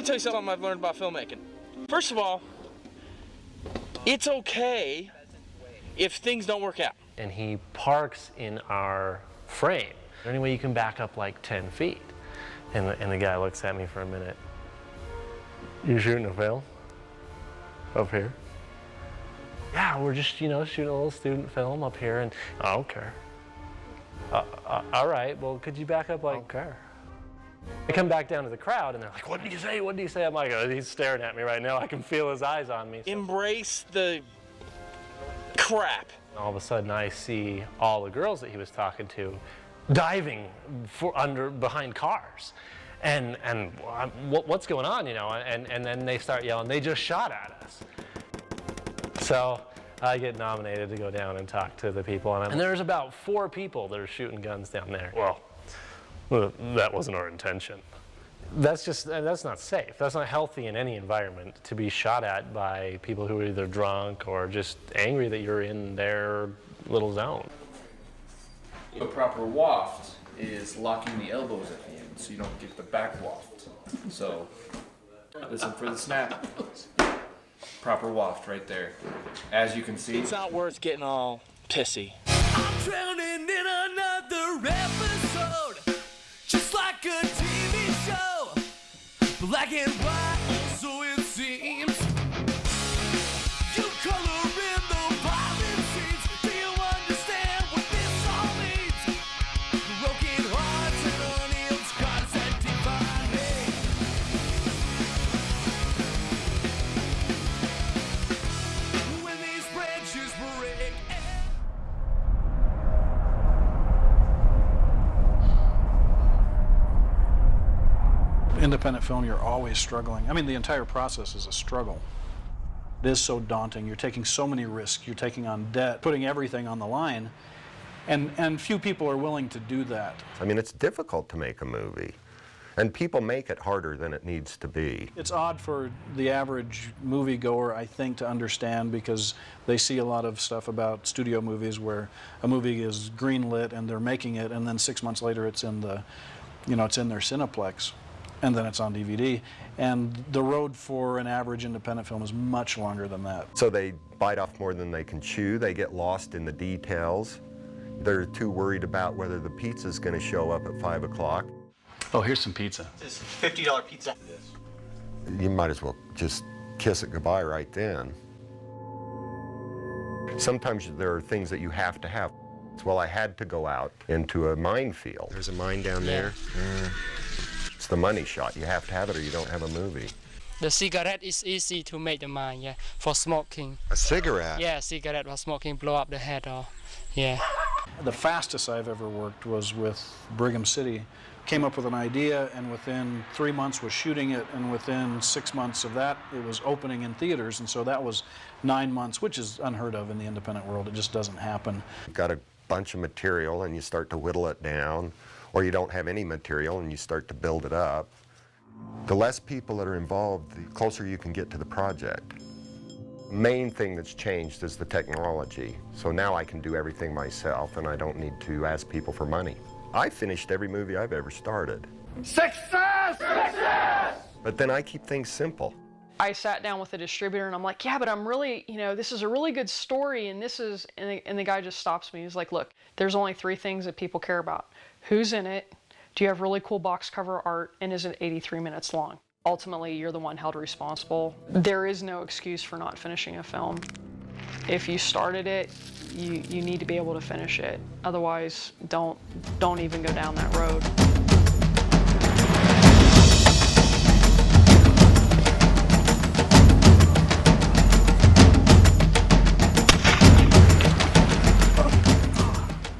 tell you something I've learned about filmmaking. First of all, it's okay if things don't work out. And he parks in our frame. Anyway, you can back up like 10 feet. And the guy looks at me for a minute. You shooting a film? Up here? Yeah, we're just, shooting a little student film up here, and I don't care. All right, well, could you back up like... I don't care. I come back down to the crowd, and they're like, what did you say? What did you say? I'm like, oh, he's staring at me right now. I can feel his eyes on me. So. Embrace the crap. All of a sudden, I see all the girls that he was talking to diving behind cars. And what's going on, And then they start yelling, they just shot at us. So I get nominated to go down and talk to the people. And there's about 4 people that are shooting guns down there. Well, that wasn't our intention. That's not safe. That's not healthy in any environment to be shot at by people who are either drunk or just angry that you're in their little zone. A proper waft is locking the elbows at the end so you don't get the back waft. So, listen for the snap. Proper waft right there. As you can see. It's not worth getting all pissy. I'm drowning in another episode, just like a TV show, black and white, so it seems. You color in the violent scenes. Do you understand what this all means? Broken hearts and unhealed scars that divide me. When these branches break. Independent film, you're always struggling. I mean, the entire process is a struggle. It is so daunting. You're taking so many risks. You're taking on debt, putting everything on the line, and few people are willing to do that. I mean, it's difficult to make a movie, and people make it harder than it needs to be. It's odd for the average moviegoer, I think, to understand, because they see a lot of stuff about studio movies where a movie is greenlit and they're making it, and then 6 months later it's in the, it's in their Cineplex. And then it's on DVD. And the road for an average independent film is much longer than that. So they bite off more than they can chew. They get lost in the details. They're too worried about whether the pizza's going to show up at 5 o'clock. Oh, here's some pizza. This is $50 pizza. You might as well just kiss it goodbye right then. Sometimes there are things that you have to have. Well, I had to go out into a minefield. There's a mine down there. It's the money shot. You have to have it or you don't have a movie. The cigarette is easy to make the mine, yeah, for smoking. A cigarette? Yeah, cigarette for smoking, blow up the head or, yeah. The fastest I've ever worked was with Brigham City. Came up with an idea, and within 3 months was shooting it, and within 6 months of that, it was opening in theaters, and so that was 9 months, which is unheard of in the independent world. It just doesn't happen. You've got a bunch of material and you start to whittle it down, or you don't have any material and you start to build it up. The less people that are involved, the closer you can get to the project. The main thing that's changed is the technology. So now I can do everything myself and I don't need to ask people for money. I finished every movie I've ever started. Success! Success! But then I keep things simple. I sat down with the distributor and I'm like, yeah, but I'm really, this is a really good story, and this is, and the guy just stops me. He's like, look, there's only 3 things that people care about. Who's in it? Do you have really cool box cover art? And is it 83 minutes long? Ultimately, you're the one held responsible. There is no excuse for not finishing a film. If you started it, you need to be able to finish it. Otherwise, don't even go down that road.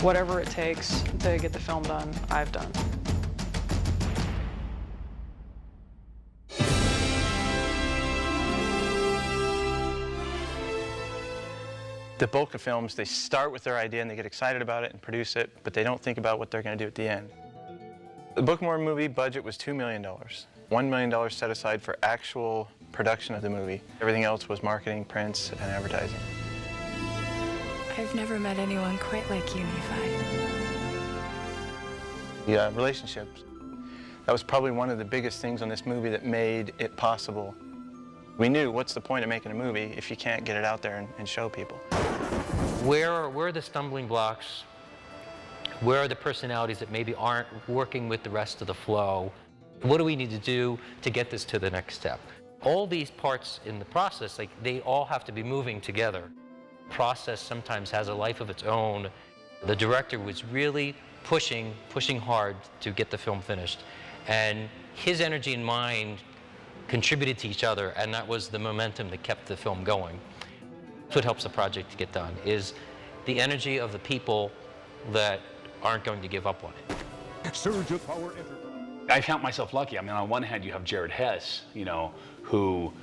Whatever it takes to get the film done, I've done. The bulk of films, they start with their idea and they get excited about it and produce it, but they don't think about what they're going to do at the end. The Book of Mormon movie budget was $2 million. $1 million set aside for actual production of the movie. Everything else was marketing, prints, and advertising. I've never met anyone quite like you, Nephi. Yeah, relationships. That was probably one of the biggest things on this movie that made it possible. We knew, what's the point of making a movie if you can't get it out there and show people? Where are the stumbling blocks? Where are the personalities that maybe aren't working with the rest of the flow? What do we need to do to get this to the next step? All these parts in the process, like, they all have to be moving together. The process sometimes has a life of its own. The director was really pushing hard to get the film finished. And his energy and mind contributed to each other, and that was the momentum that kept the film going. That's what helps the project to get done, is the energy of the people that aren't going to give up on it. Surge of power. I count myself lucky. I mean, on one hand, you have Jared Hess, you know, who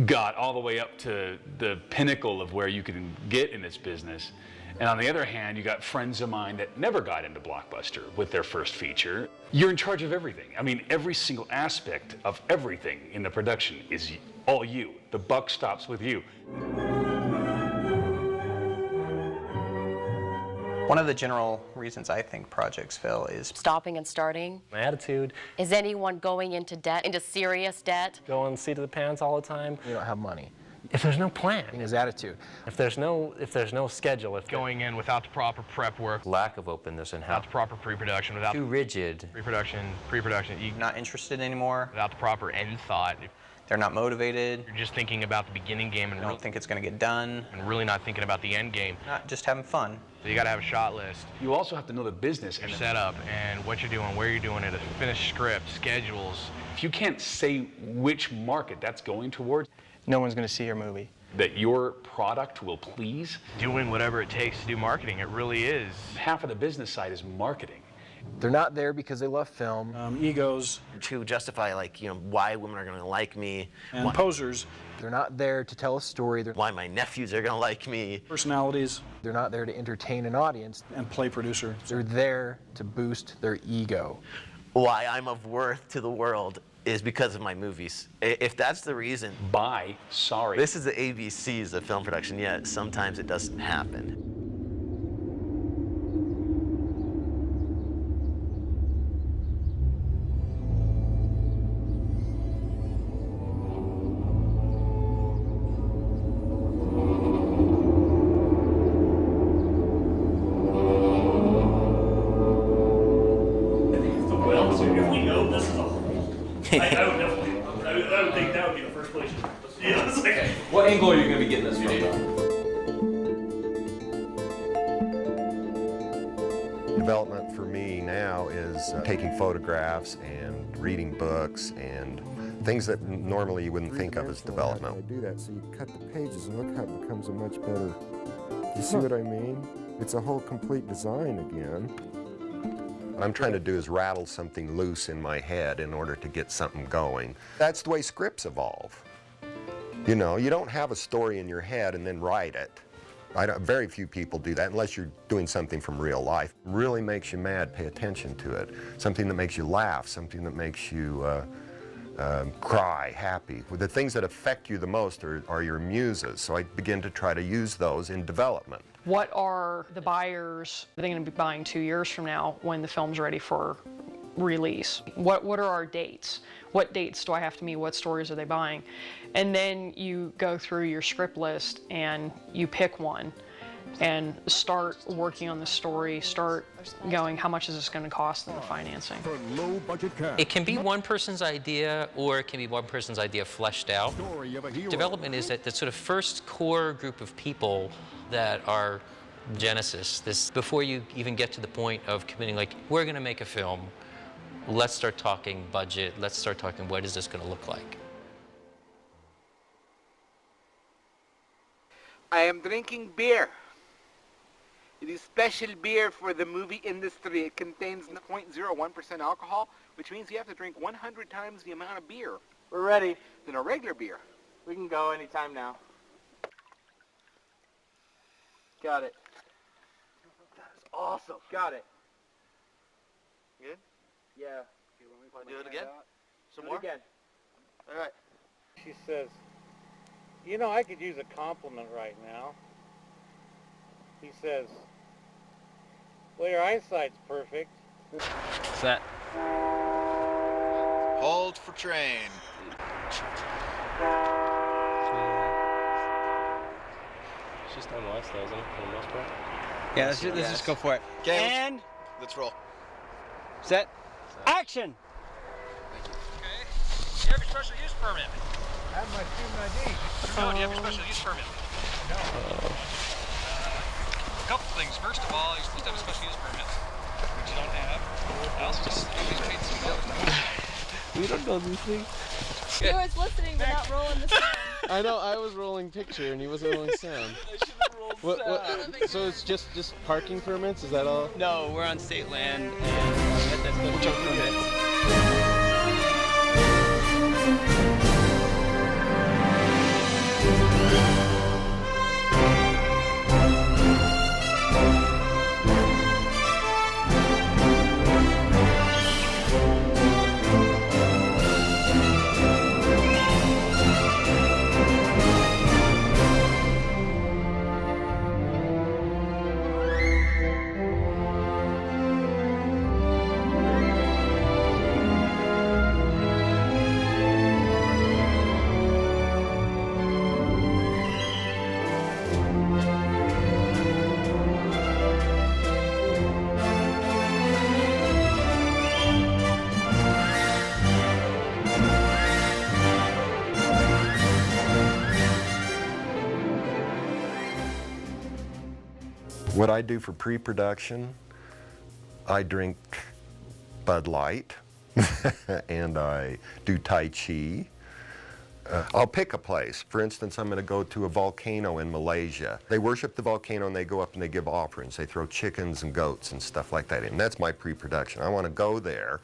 got all the way up to the pinnacle of where you can get in this business. And on the other hand, you got friends of mine that never got into Blockbuster with their first feature. You're in charge of everything. I mean, every single aspect of everything in the production is all you. The buck stops with you. One of the general reasons I think projects fail is stopping and starting. My attitude. Is anyone going into debt, into serious debt? Going seat of the pants all the time. you don't have money. If there's no plan. His attitude. If there's no schedule. If Going in without the proper prep work, Lack of openness and how without the proper pre-production, without too rigid. pre-production, Not interested anymore. without the proper end thought. They're not motivated. You're just thinking about the beginning game and I don't think it's going to get done. really not thinking about the end game. Not just having fun. So you got to have a shot list, You also have to know the business. your setup, and what you're doing, where you're doing it, a finished script, schedules. If you can't say which market that's going towards, No one's going to see your movie. that your product will please, Doing whatever it takes to do marketing. It really is. half of the business side is marketing. They're not there because they love film. Egos To justify, like, you know, why women are going to like me, and posers, They're not there to tell a story. why my nephews are going to like me. personalities, They're not there to entertain an audience. and play producer. They're there to boost their ego. Why I'm of worth to the world is because of my movies. If that's the reason. Sorry. This is the ABCs of film production, yet sometimes it doesn't happen. If we know this is a I would definitely, I would think that would be the first place. Yeah, it's like, What angle are you going to be getting this from? Development for me now is taking photographs and reading books and things that normally you wouldn't think of as development. I do that, so you cut the pages and look how it becomes a much better. Do you see what I mean? It's a whole complete design again. What I'm trying to do is rattle something loose in my head in order to get something going. That's the way scripts evolve. You know, you don't have a story in your head and then write it. Very few people do that unless you're doing something from real life. Really makes you mad, pay attention to it. Something that makes you laugh, something that makes you cry, happy. The things that affect you the most are your muses, so I begin to try to use those in development. What are the buyers that are going to be buying 2 years from now when the film's ready for release? What are our dates? What dates do I have to meet? What stories are they buying? And then you go through your script list and you pick one and start working on the story, start going, how much is this going to cost in the financing? It can be one person's idea, or it can be one person's idea fleshed out. Development is that sort of first core group of people that are genesis. This, before you even get to the point of committing, like, we're going to make a film, let's start talking budget, let's start talking what is this going to look like. I am drinking beer. It is special beer for the movie industry. It contains 0.01% alcohol, which means you have to drink 100 times the amount of beer. We're ready. Than a regular beer. We can go anytime now. Got it. That is awesome. Got it. Good? Yeah. Want to do it again? Some Do it more? again. All right. she says, you know, I could use a compliment right now. He says, well, your eyesight's perfect. Set. for train. It's just on West, though, isn't it, for the most part? Yeah, let's just go for it. Okay, And let's roll. set, action! Do you have your special use permit? I have my student ID. No, do you have your special use permit? No. A couple things. First of all, you're supposed to have a special use permit, which you don't have. I also just paid some bills. We don't know these things. He was listening but not rolling the sound. I know, I was rolling picture and he wasn't rolling sound. I should have rolled sound. So it's just parking permits, is that all? No, we're on state land and that's the special permits. What I do for pre-production, I drink Bud Light and I do Tai Chi. I'll pick a place. For instance, I'm going to go to a volcano in Malaysia. They worship the volcano and they go up and they give offerings. They throw chickens and goats and stuff like that in. That's my pre-production. I want to go there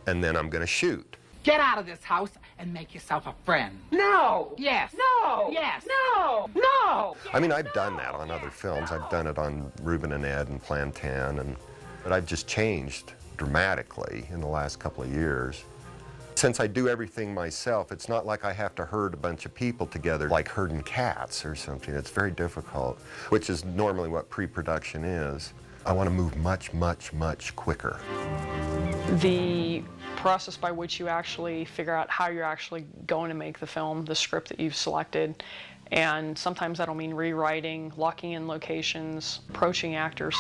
and then I'm going to shoot. Get out of this house and make yourself a friend. No! Yes! No! Yes! No! No! I mean, I've done that on other films. I've done it on Ruben and Ed and Plan 10, but I've just changed dramatically in the last couple of years. Since I do everything myself, it's not like I have to herd a bunch of people together like herding cats or something. It's very difficult, which is normally what pre-production is. I want to move much, much, much quicker. The process by which you actually figure out how you're actually going to make the film, the script that you've selected, and sometimes that'll mean rewriting, locking in locations, approaching actors.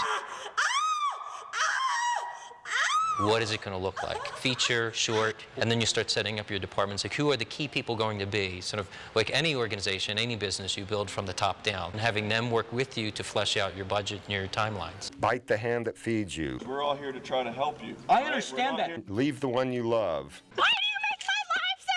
What is it going to look like? Feature, short, and then you start setting up your departments. Like, who are the key people going to be? Sort of like any organization, any business, you build from the top down, and having them work with you to flesh out your budget and your timelines. Bite the hand that feeds you. We're all here to try to help you. I understand that. Leave the one you love. Why do you make my life so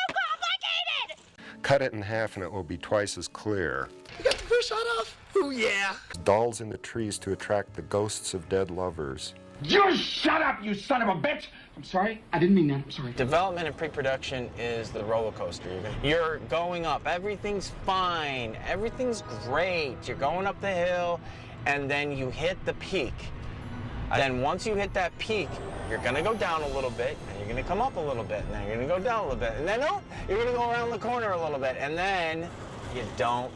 complicated? Cut it in half and it will be twice as clear. You got the first shot off? Oh, yeah. Dolls in the trees to attract the ghosts of dead lovers. You shut up, you son of a bitch! I'm sorry, I didn't mean that, I'm sorry. Development and pre-production is the roller coaster. You're going up, everything's fine, everything's great. You're going up the hill, and then you hit the peak. Then once you hit that peak, you're gonna go down a little bit, and you're gonna come up a little bit, and then you're gonna go down a little bit, and then you're gonna go around the corner a little bit, and then you don't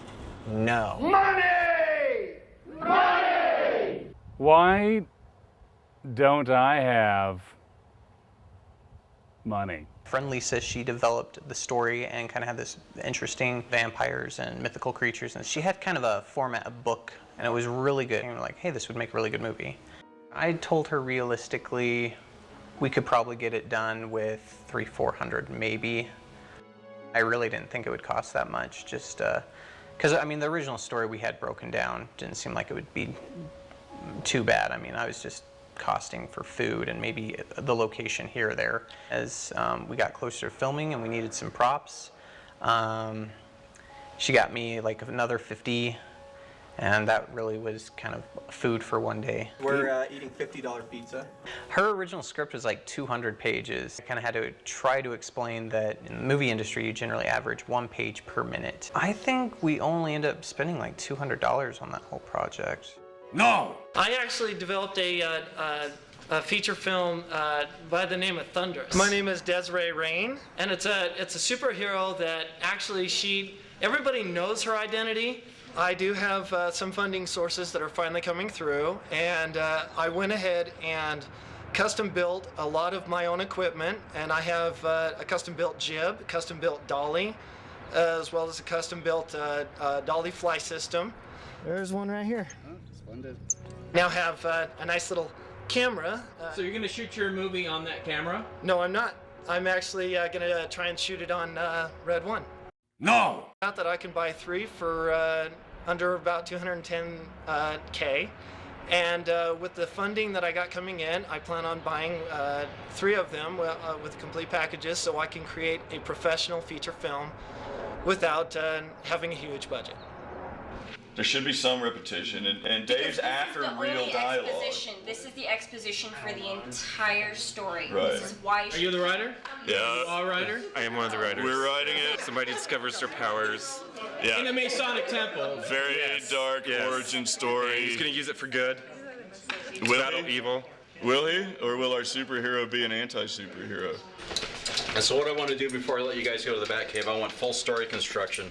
know. Money! Money! Why don't I have money? Friend Lisa, she developed the story and kind of had this interesting vampires and mythical creatures, and she had kind of a format of book, and it was really good. And we're like, hey, this would make a really good movie. I told her realistically, we could probably get it done with $300-400 maybe. I really didn't think it would cost that much, just because I mean the original story we had broken down didn't seem like it would be too bad. I mean, I was just costing for food and maybe the location here or there. As we got closer to filming and we needed some props, she got me like another 50, and that really was kind of food for one day. We're eating $50 pizza. Her original script was like 200 pages. I kind of had to try to explain that in the movie industry you generally average 1 page per minute. I think we only ended up spending like $200 on that whole project. No! I actually developed a feature film by the name of Thunderous. My name is Desiree Rain, and it's a superhero that actually everybody knows her identity. I do have some funding sources that are finally coming through, and I went ahead and custom built a lot of my own equipment, and I have a custom built jib, custom built dolly, as well as a custom built dolly fly system. There's one right here. Splendid. Now have a nice little camera. So you're gonna shoot your movie on that camera? No, I'm not. I'm actually gonna try and shoot it on Red One. No! Not that I can buy 3 for under about 210K. And with the funding that I got coming in, I plan on buying 3 of them with complete packages so I can create a professional feature film without having a huge budget. There should be some repetition, and Dave's after real dialogue. Exposition. This is the exposition for the entire story. Right. This is why. Are you the writer? Yeah. You are a writer? I am one of the writers. We're writing it. Somebody discovers their powers. Yeah. In the Masonic Temple. Very dark origin story. And he's gonna use it for good. Will battle evil. Will he? Or will our superhero be an anti-superhero? And so what I want to do before I let you guys go to the Batcave, I want full story construction.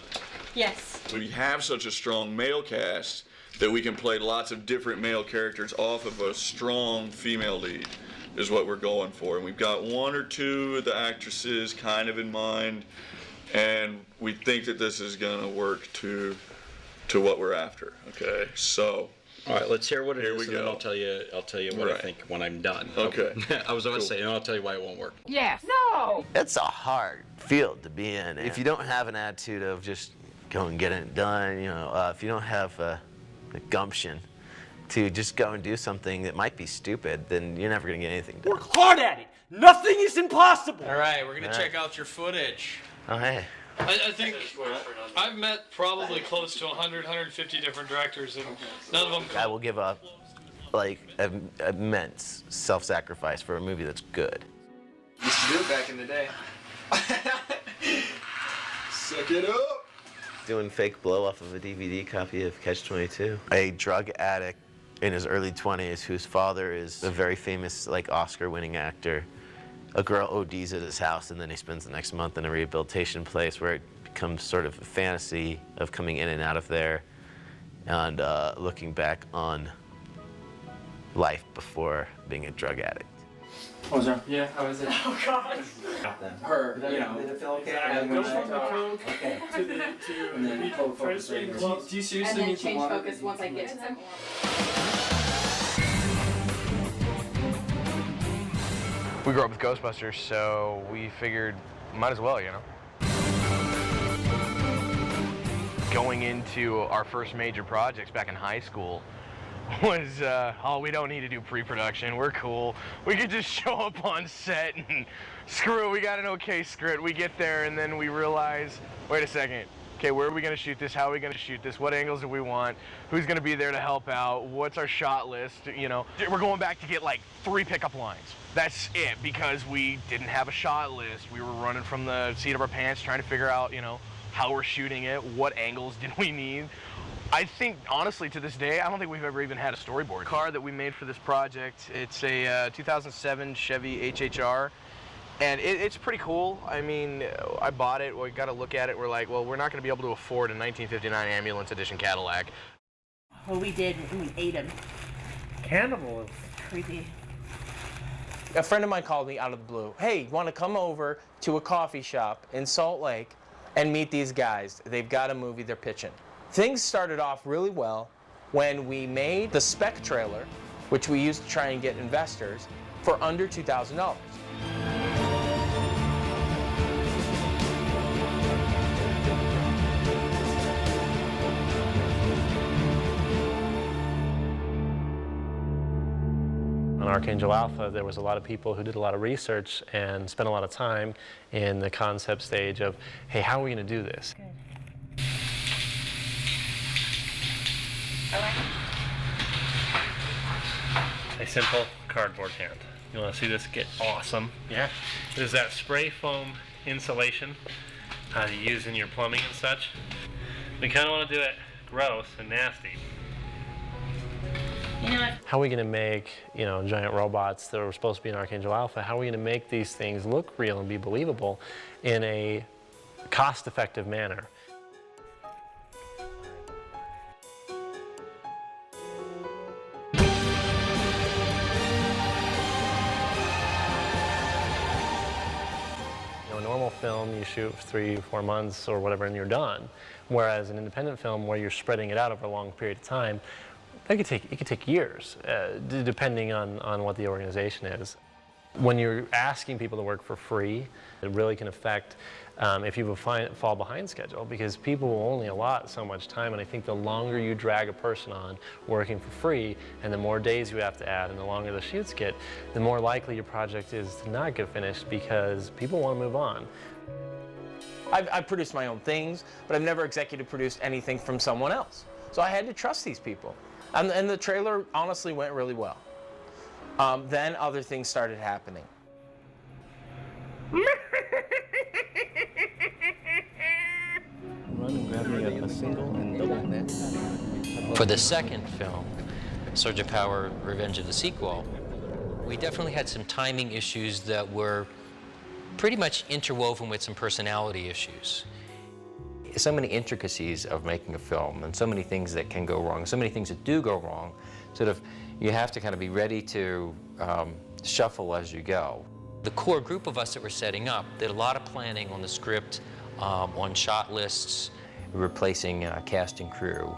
Yes. We have such a strong male cast that we can play lots of different male characters off of a strong female lead is what we're going for. And we've got 1 or 2 of the actresses kind of in mind, and we think that this is gonna work to what we're after, okay? So. All right, let's hear what it is, we and then go. I'll tell you what I think when I'm done. Okay. I was about to say, and I'll tell you why it won't work. Yes. No. It's a hard field to be in. If you don't have an attitude of just go and get it done, if you don't have the gumption to just go and do something that might be stupid, then you're never going to get anything done. Work hard at it. Nothing is impossible. All right, we're gonna check out your footage. Oh, hey. I think I've met probably close to 100, 150 different directors, and none of them. I will give up, immense self-sacrifice for a movie that's good. Used to do it back in the day. Suck it up. Doing fake blow off of a DVD copy of Catch-22. A drug addict in his early 20s whose father is a very famous, Oscar-winning actor. A girl ODs at his house, and then he spends the next month in a rehabilitation place where it becomes sort of a fantasy of coming in and out of there and looking back on life before being a drug addict. What was that? Yeah, how is it? Oh, God. Her, did it feel okay? Go from the coke to the focus. Do you seriously need to water? Focus once I get to them. We grew up with Ghostbusters, so we figured might as well, Going into our first major projects back in high school was, we don't need to do pre-production, we're cool. We could just show up on set and screw it, we got an okay script. We get there and then we realize, wait a second, okay, where are we gonna shoot this? How are we gonna shoot this? What angles do we want? Who's gonna be there to help out? What's our shot list? We're going back to get 3 pickup lines. That's it, because we didn't have a shot list. We were running from the seat of our pants trying to figure out, how we're shooting it, what angles did we need. I think, honestly, to this day, I don't think we've ever even had a storyboard. The car that we made for this project, it's a 2007 Chevy HHR, and it's pretty cool. I mean, I bought it, we got to look at it, we're like, well, we're not going to be able to afford a 1959 Ambulance Edition Cadillac. Well, we did, and we ate them. Cannibal. Creepy. A friend of mine called me out of the blue. Hey, you want to come over to a coffee shop in Salt Lake and meet these guys? They've got a movie they're pitching. Things started off really well when we made the spec trailer, which we used to try and get investors, for under $2,000. On Archangel Alpha, there was a lot of people who did a lot of research and spent a lot of time in the concept stage of, hey, how are we going to do this? Good. A simple cardboard hand. You want to see this get awesome? Yeah. There's that spray foam insulation you use in your plumbing and such. We kind of want to do it gross and nasty. How are we going to make, giant robots that are supposed to be in Archangel Alpha, how are we going to make these things look real and be believable in a cost-effective manner? film, you shoot 3 or 4 months or whatever and you're done. Whereas an independent film where you're spreading it out over a long period of time, it could take years, depending on what the organization is. When you're asking people to work for free, it really can affect if you fall behind schedule, because people will only allot so much time, and I think the longer you drag a person on working for free, and the more days you have to add, and the longer the shoots get, the more likely your project is to not get finished because people want to move on. I've produced my own things, but I've never executive produced anything from someone else. So I had to trust these people. And the trailer honestly went really well. Then other things started happening. Run and grab me a single and double net. For the second film, Surge of Power, Revenge of the Sequel, we definitely had some timing issues that were pretty much interwoven with some personality issues. So many intricacies of making a film, and so many things that can go wrong, so many things that do go wrong, you have to kind of be ready to shuffle as you go. The core group of us that were setting up did a lot of planning on the script, on shot lists, replacing cast and crew.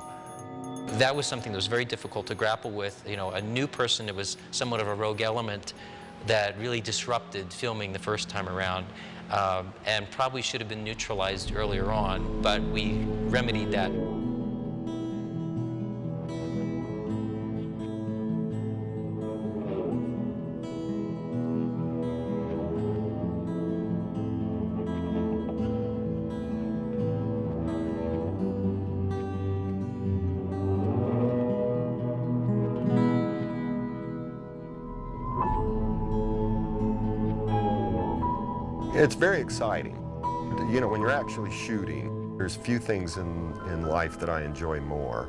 That was something that was very difficult to grapple with. You know, a new person that was somewhat of a rogue element that really disrupted filming the first time around, and probably should have been neutralized earlier on, but we remedied that. It's very exciting. You know, when you're actually shooting, there's few things in life that I enjoy more.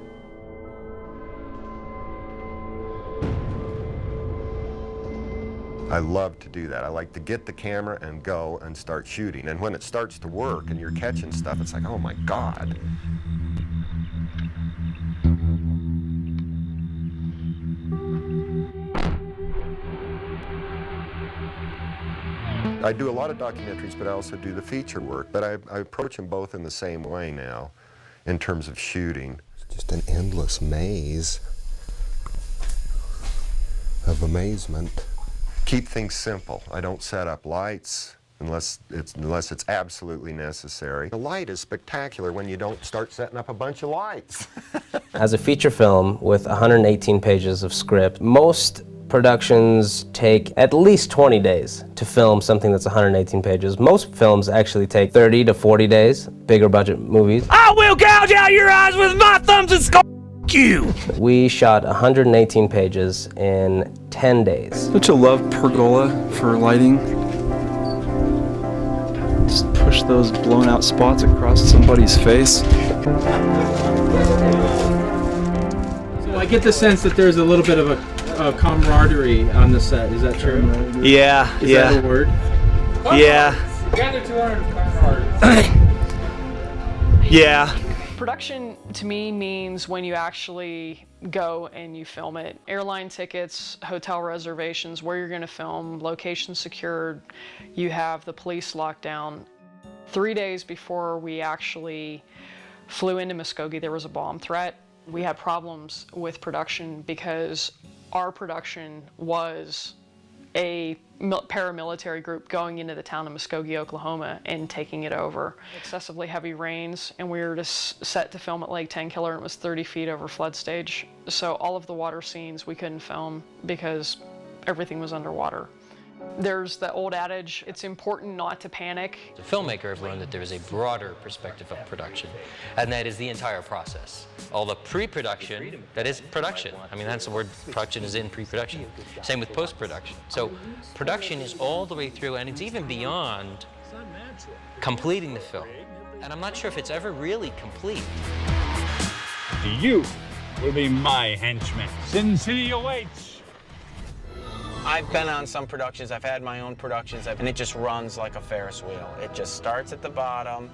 I love to do that. I like to get the camera and go and start shooting. And when it starts to work and you're catching stuff, it's like, oh my God. I do a lot of documentaries, but I also do the feature work. But I approach them both in the same way now, in terms of shooting. It's just an endless maze of amazement. Keep things simple. I don't set up lights unless it's absolutely necessary. The light is spectacular when you don't start setting up a bunch of lights. As a feature film with 118 pages of script, most productions take at least 20 days to film something that's 118 pages. Most films actually take 30 to 40 days, bigger budget movies. I will gouge out your eyes with my thumbs and skull you! We shot 118 pages in 10 days. Don't you love pergola for lighting? Just push those blown out spots across somebody's face. So I get the sense that there's a little bit of a camaraderie on the set. Is that true? Yeah. Is that a word? Yeah. Gather 200 camaraderie. Yeah. Production to me means when you actually go and you film it. Airline tickets, hotel reservations, where you're going to film, location secured, you have the police locked down. 3 days before we actually flew into Muskogee, there was a bomb threat. We had problems with production because our production was a paramilitary group going into the town of Muskogee, Oklahoma, and taking it over. Excessively heavy rains, and we were just set to film at Lake Tenkiller, and it was 30 feet over flood stage. So all of the water scenes we couldn't film because everything was underwater. There's the old adage, it's important not to panic. As a filmmaker, I've learned that there is a broader perspective of production, and that is the entire process. All the pre-production, that is production. I mean, that's the word, production is in pre-production. Same with post-production. So production is all the way through, and it's even beyond completing the film. And I'm not sure if it's ever really complete. You will be my henchman. Sin City awaits. I've been on some productions, I've had my own productions, and it just runs like a Ferris wheel. It just starts at the bottom,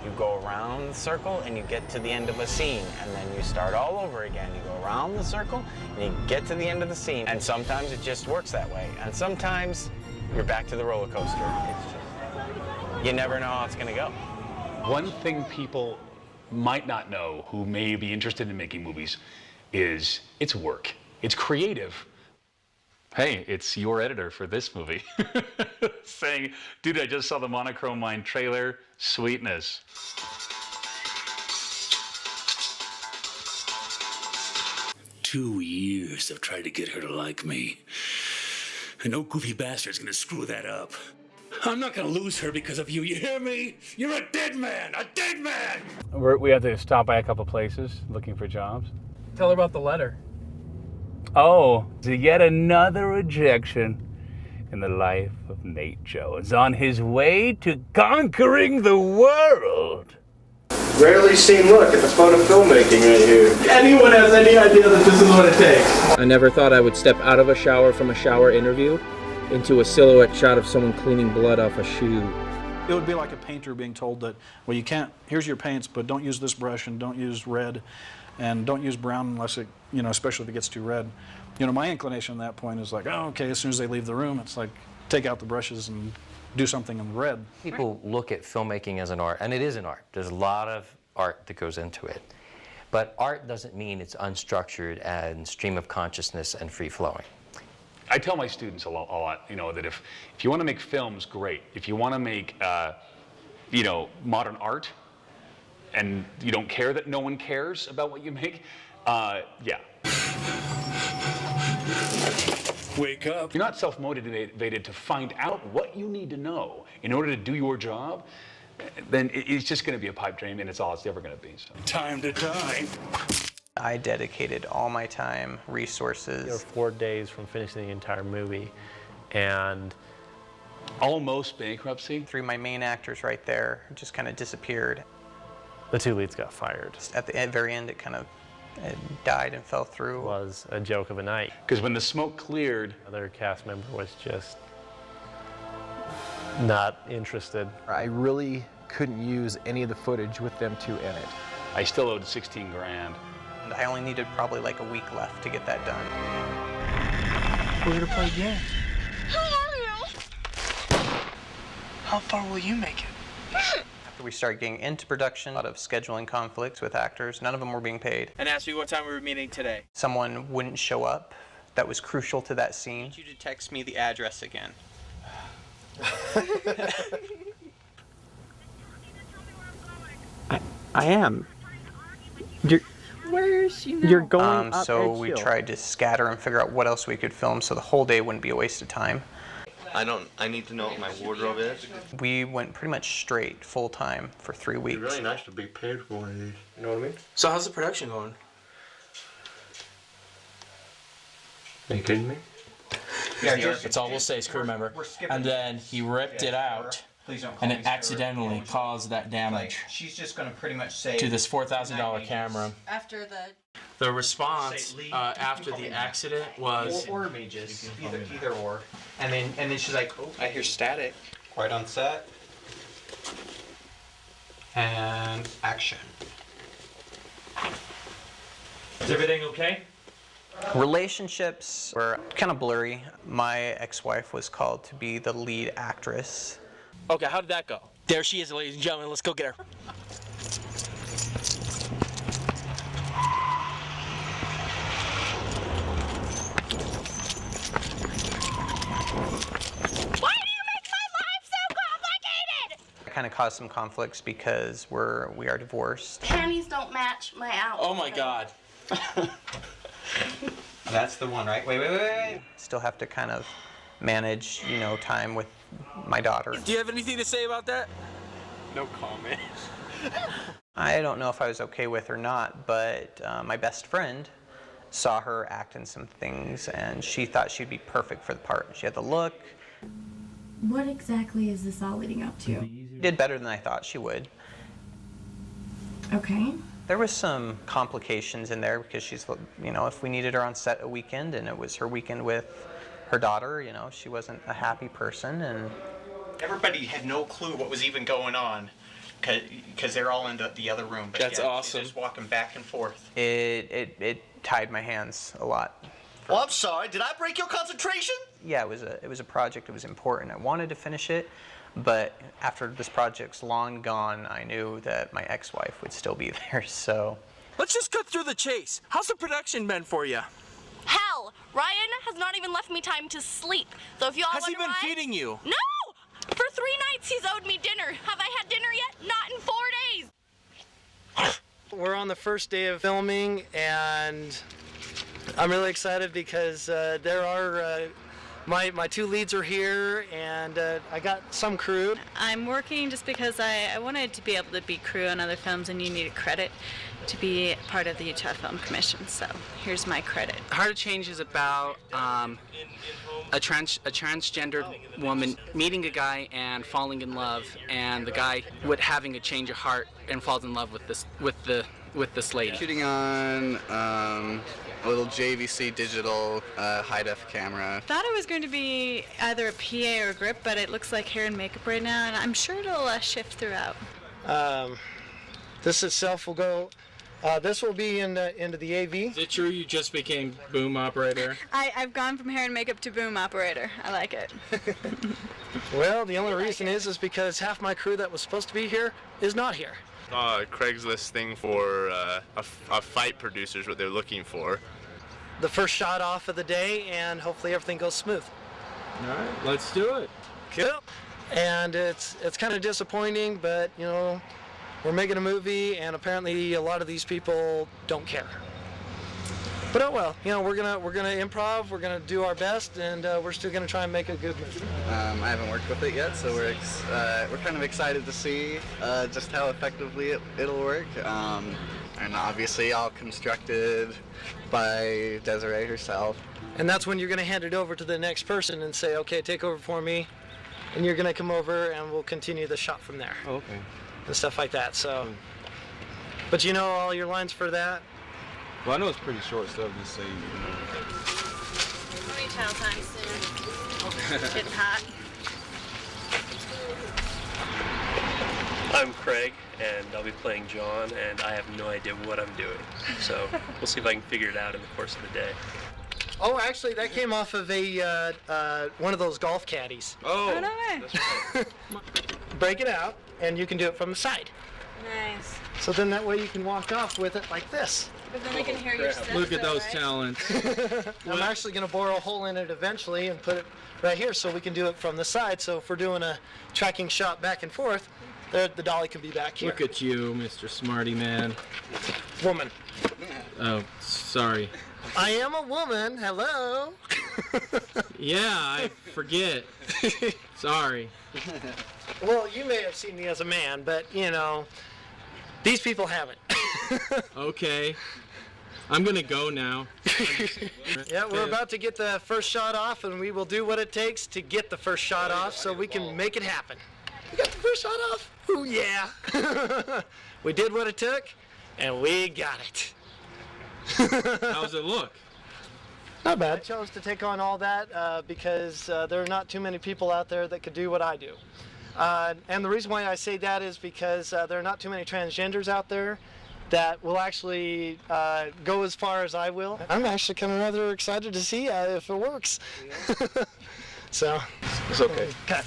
you go around the circle, and you get to the end of a scene, and then you start all over again. You go around the circle, and you get to the end of the scene, and sometimes it just works that way, and sometimes you're back to the roller coaster. you never know how it's going to go. One thing people might not know who may be interested in making movies is it's work. It's creative. Hey, it's your editor for this movie saying, dude, I just saw the Monochrome Mind trailer. Sweetness. "2 years I've tried to get her to like me. And no goofy bastard's gonna screw that up. I'm not gonna lose her because of you, you hear me? You're a dead man! A dead man! We have to stop by a couple places looking for jobs. Tell her about the letter. Oh, yet another rejection in the life of Nate Jones on his way to conquering the world. Rarely seen look at the fun of filmmaking right here. Anyone has any idea that this is what it takes? I never thought I would step out of a shower from a shower interview into a silhouette shot of someone cleaning blood off a shoe. It would be like a painter being told that, well, you can't, here's your paints, but don't use this brush and don't use red and don't use brown unless it, you know, especially if it gets too red. You know, my inclination at that point is like, oh, okay, as soon as they leave the room, it's like, take out the brushes and do something in red. People look at filmmaking as an art, and it is an art. There's a lot of art that goes into it. But art doesn't mean it's unstructured and stream of consciousness and free-flowing. I tell my students a lot, you know, that if you want to make films, great. If you want to make, you know, modern art, and you don't care that no one cares about what you make, yeah. Wake up. You're not self-motivated to find out what you need to know in order to do your job, then it's just going to be a pipe dream, and it's all it's ever going to be. So. Time to die. I dedicated all my time, resources. There were 4 days from finishing the entire movie, and almost bankruptcy. 3 of my main actors right there just kind of disappeared. the 2 leads got fired. At the very end, it kind of died and fell through. It was a joke of a night. Because when the smoke cleared, another cast member was just not interested. I really couldn't use any of the footage with them two in it. I still owed 16 grand. And I only needed probably like a week left to get that done. We're gonna play games. Who are you? How far will you make it? After we started getting into production, a lot of scheduling conflicts with actors. None of them were being paid. And ask me what time we were meeting today. Someone wouldn't show up. That was crucial to that scene. I need you to text me the address again. I am. Where is she now? You're going up So Edge we Hill. tried to scatter and figure out what else we could film so the whole day wouldn't be a waste of time. I need to know what my wardrobe is. We went pretty much straight, full time, for 3 weeks. It'd be really nice to be paid for one of these. You know what I mean? So how's the production going? Are you kidding me? That's all we'll say is crew member. And then he ripped it out, and it accidentally caused that damage. She's just going to pretty much say to this $4,000 camera. After The response after the accident was or mages, either or. And then she's like, oh, I hear static. Quite on set. And action. Is everything okay? Relationships were kind of blurry. My ex-wife was called to be the lead actress. Okay, how did that go? There she is, ladies and gentlemen. Let's go get her. Kind of caused some conflicts because we are divorced. panties don't match my outfit. Oh my God. That's the one, right? Wait. Still have to kind of manage, time with my daughter. Do you have anything to say about that? No comment. I don't know if I was okay with or not, but my best friend saw her act in some things, and she thought she'd be perfect for the part. She had the look. What exactly is this all leading up to? She did better than I thought she would. Okay. There was some complications in there because she's, if we needed her on set a weekend and it was her weekend with her daughter, she wasn't a happy person, and everybody had no clue what was even going on because they're all in the other room. But That's yeah, awesome. Just walking back and forth. It tied my hands a lot Well, I'm sorry. Did I break your concentration? Yeah, it was a project. It was important. I wanted to finish it, but after this project's long gone, I knew that my ex-wife would still be there. So Let's just cut through the chase. How's the production been for you? Hell, Ryan has not even left me time to sleep. So if you all Has want he to been ride... feeding you? No! For 3 nights he's owed me dinner. Have I had dinner yet? Not in 4 days. We're on the first day of filming, and I'm really excited because there are my 2 leads are here, and I got some crew. I'm working just because I wanted to be able to be crew on other films, and you need a credit to be part of the Utah Film Commission, so here's my credit. Hard to Change is about a transgendered woman meeting a guy and falling in love, and the guy having a change of heart and falls in love with this lady. Shooting on a little JVC digital high-def camera. Thought it was going to be either a PA or a grip, but it looks like hair and makeup right now, and I'm sure it'll shift throughout. This itself will go. This will be into the AV. Is it true you just became boom operator? I've gone from hair and makeup to boom operator. I like it. Well, the only reason is because half my crew that was supposed to be here is not here. Craigslist thing for a fight producer is what they're looking for. The first shot off of the day, and hopefully everything goes smooth. All right, let's do it. Cool. And it's kind of disappointing, but you know, we're making a movie, and apparently a lot of these people don't care. But oh well, you know, we're gonna improv, we're gonna do our best, and we're still gonna try and make a good movie. I haven't worked with it yet, so we're kind of excited to see just how effectively it'll work. And obviously all constructed by Desiree herself. And that's when you're gonna hand it over to the next person and say, okay, take over for me, and you're gonna come over and we'll continue the shot from there. Oh, okay. And stuff like that. So, but you know all your lines for that? Well, I know it's pretty short stuff. Just say, We'll be chow time soon. Getting hot. I'm Craig, and I'll be playing John, and I have no idea what I'm doing. So we'll see if I can figure it out in the course of the day. Oh, actually, that came off of a one of those golf caddies. Oh, no way. That's right. Break it out, and you can do it from the side. Nice. So then that way you can walk off with it like this. But then they can hear your steps. look at though, those right? talents. I'm actually going to bore a hole in it eventually and put it right here so we can do it from the side. So if we're doing a tracking shot back and forth, the dolly can be back here. Look at you, Mr. Smarty Man. Woman. Oh, sorry. I am a woman. Hello. Yeah, I forget. Sorry. Well, you may have seen me as a man, but you know, these people haven't. Okay. I'm gonna go now. Yeah, we're about to get the first shot off, and we will do what it takes to get the first shot off so we can make it happen. We got the first shot off? Ooh, yeah. We did what it took, and we got it. How's it look? Not bad. I chose to take on all that because there are not too many people out there that could do what I do. And the reason why I say that is because there are not too many transgenders out there that will actually go as far as I will. I'm actually kind of rather excited to see if it works. So. It's okay. Cut.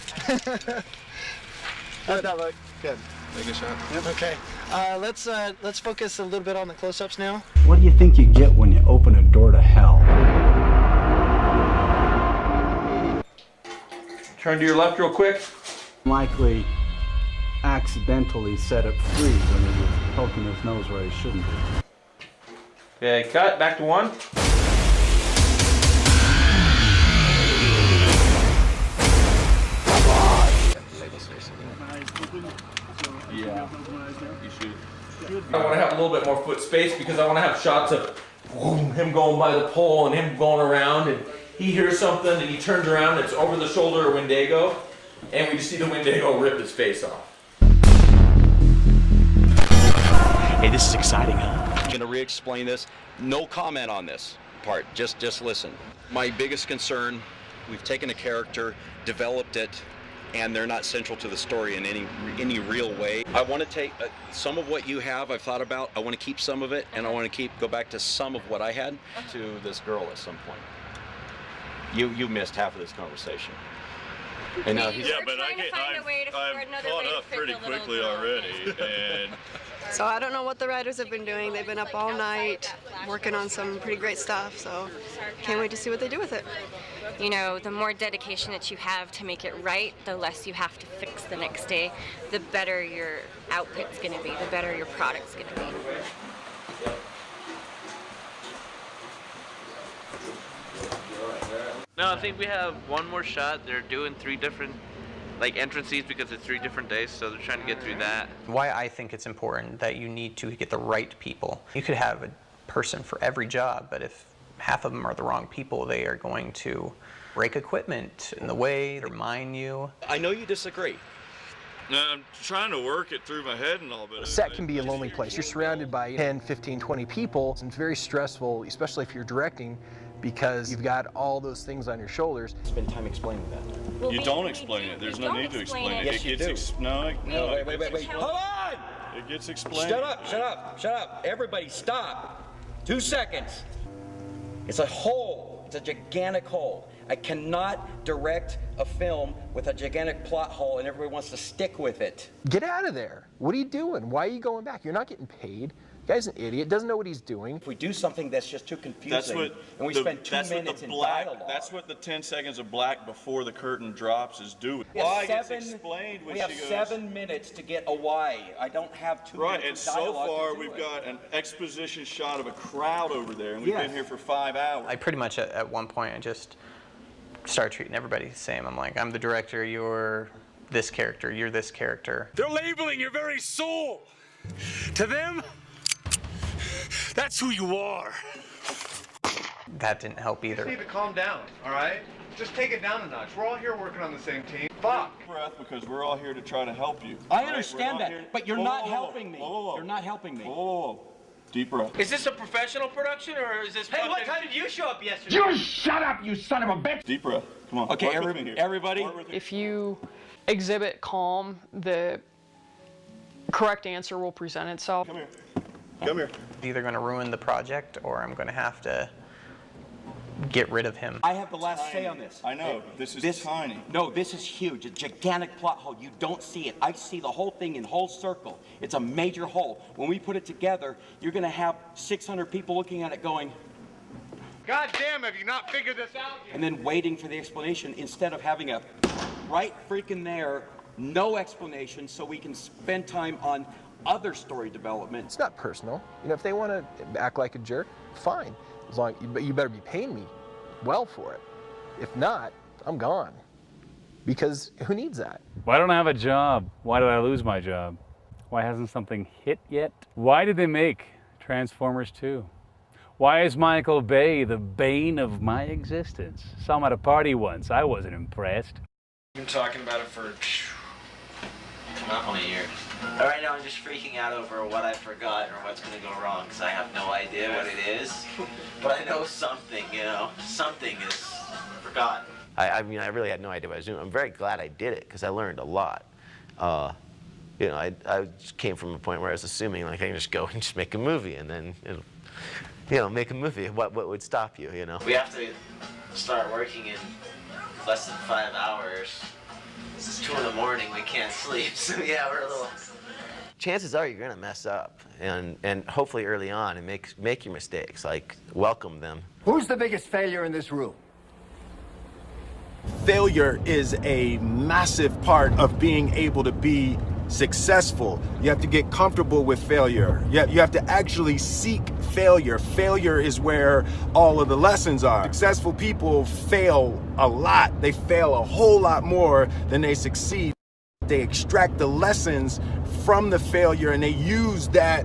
How'd that look? Good. Take a shot. Yep. Okay. Let's focus a little bit on the close-ups now. What do you think you get when you open a door to hell? Turn to your left real quick. Likely accidentally set it free when he was poking his nose where he shouldn't be. Okay, cut. Back to 1. Yeah. You should. I want to have a little bit more foot space because I want to have shots of him going by the pole and him going around, and he hears something and he turns around and it's over the shoulder of Wendigo, and we just see the Wendigo rip his face off. Hey, this is exciting, huh? I'm gonna re-explain this. No comment on this part, just listen. My biggest concern, we've taken a character, developed it, and they're not central to the story in any real way. I want to take some of what you have, I've thought about, I want to keep some of it, and I want to go back to some of what I had to this girl at some point. you missed half of this conversation. And now he's but I've caught up pretty quickly already, and so I don't know what the writers have been doing. They've been up all night working on some pretty great stuff, so can't wait to see what they do with it. You know, the more dedication that you have to make it right, the less you have to fix the next day, the better your output's going to be, the better your product's going to be. No, I think we have one more shot. They're doing 3 different entrances because it's 3 different days, so they're trying to get through that. Why I think it's important that you need to get the right people. You could have a person for every job, but if half of them are the wrong people, they are going to break equipment in the way, they mine you. I know you disagree. I'm trying to work it through my head and all, but... A set can be a lonely place. You're surrounded by 10, 15, 20 people. It's very stressful, especially if you're directing, because you've got all those things on your shoulders. Spend time explaining that. Well, you don't explain it. There's no need to explain it. Yes, you do. No, Wait. Hold on! It gets explained. Shut up. Everybody stop. 2 seconds. It's a hole. It's a gigantic hole. I cannot direct a film with a gigantic plot hole and everybody wants to stick with it. Get out of there. What are you doing? Why are you going back? You're not getting paid. The guy's an idiot, doesn't know what he's doing. If we do something that's just too confusing, and we spend 2 minutes in dialogue. That's what the 10 seconds of black before the curtain drops is doing. We have 7 minutes to get a why. I don't have 2 Right, minutes and of so dialogue far to do we've it. got an exposition shot of a crowd over there, and we've been here for 5 hours. I pretty much at one point I just started treating everybody the same. I'm like, I'm the director, you're this character, you're this character. They're labeling your very soul. To them, that's who you are. That didn't help You either. just need to calm down, all right? Just take it down a notch. We're all here working on the same team. Fuck! Breath, because we're all here to try to help you. I all right? understand We're not that, here- but you're Whoa, not whoa, whoa, helping me. whoa, whoa, whoa. You're not helping me. Whoa. Deep breath. Is this a professional production or is this? Hey, what time did you show up yesterday? You shut up, you son of a bitch! Deep breath. Come on. Okay, work with me here. everybody. Work with me. If you exhibit calm, the correct answer will present itself. Come here. Come here. It's either going to ruin the project or I'm going to have to get rid of him. I have the last say on this. I know. This is tiny. No, this is huge. A gigantic plot hole. You don't see it. I see the whole thing in whole circle. It's a major hole. When we put it together, you're going to have 600 people looking at it going, God damn, have you not figured this out yet? and then waiting for the explanation instead of having a right freaking there, no explanation, so we can spend time on other story development. It's not personal. You know, if they want to act like a jerk, fine. But you better be paying me well for it. If not, I'm gone. Because who needs that? Why don't I have a job? Why did I lose my job? Why hasn't something hit yet? Why did they make Transformers 2? Why is Michael Bay the bane of my existence? Saw him at a party once. I wasn't impressed. Been talking about it for not 20 years. Right now I'm just freaking out over what I forgot or what's going to go wrong because I have no idea what it is. But I know something, something is forgotten. I mean, I really had no idea what I was doing. I'm very glad I did it because I learned a lot. I just came from a point where I was assuming like I can just go and just make a movie and then, make a movie. What would stop you, We have to start working in less than 5 hours. It's 2 in the morning, we can't sleep, so yeah, we're a little... Chances are you're gonna mess up, and hopefully early on, and make your mistakes, like welcome them. Who's the biggest failure in this room? Failure is a massive part of being able to be successful. You have to get comfortable with failure. You have to actually seek failure. Failure is where all of the lessons are. Successful people fail a lot. They fail a whole lot more than they succeed. They extract the lessons from the failure and they use that,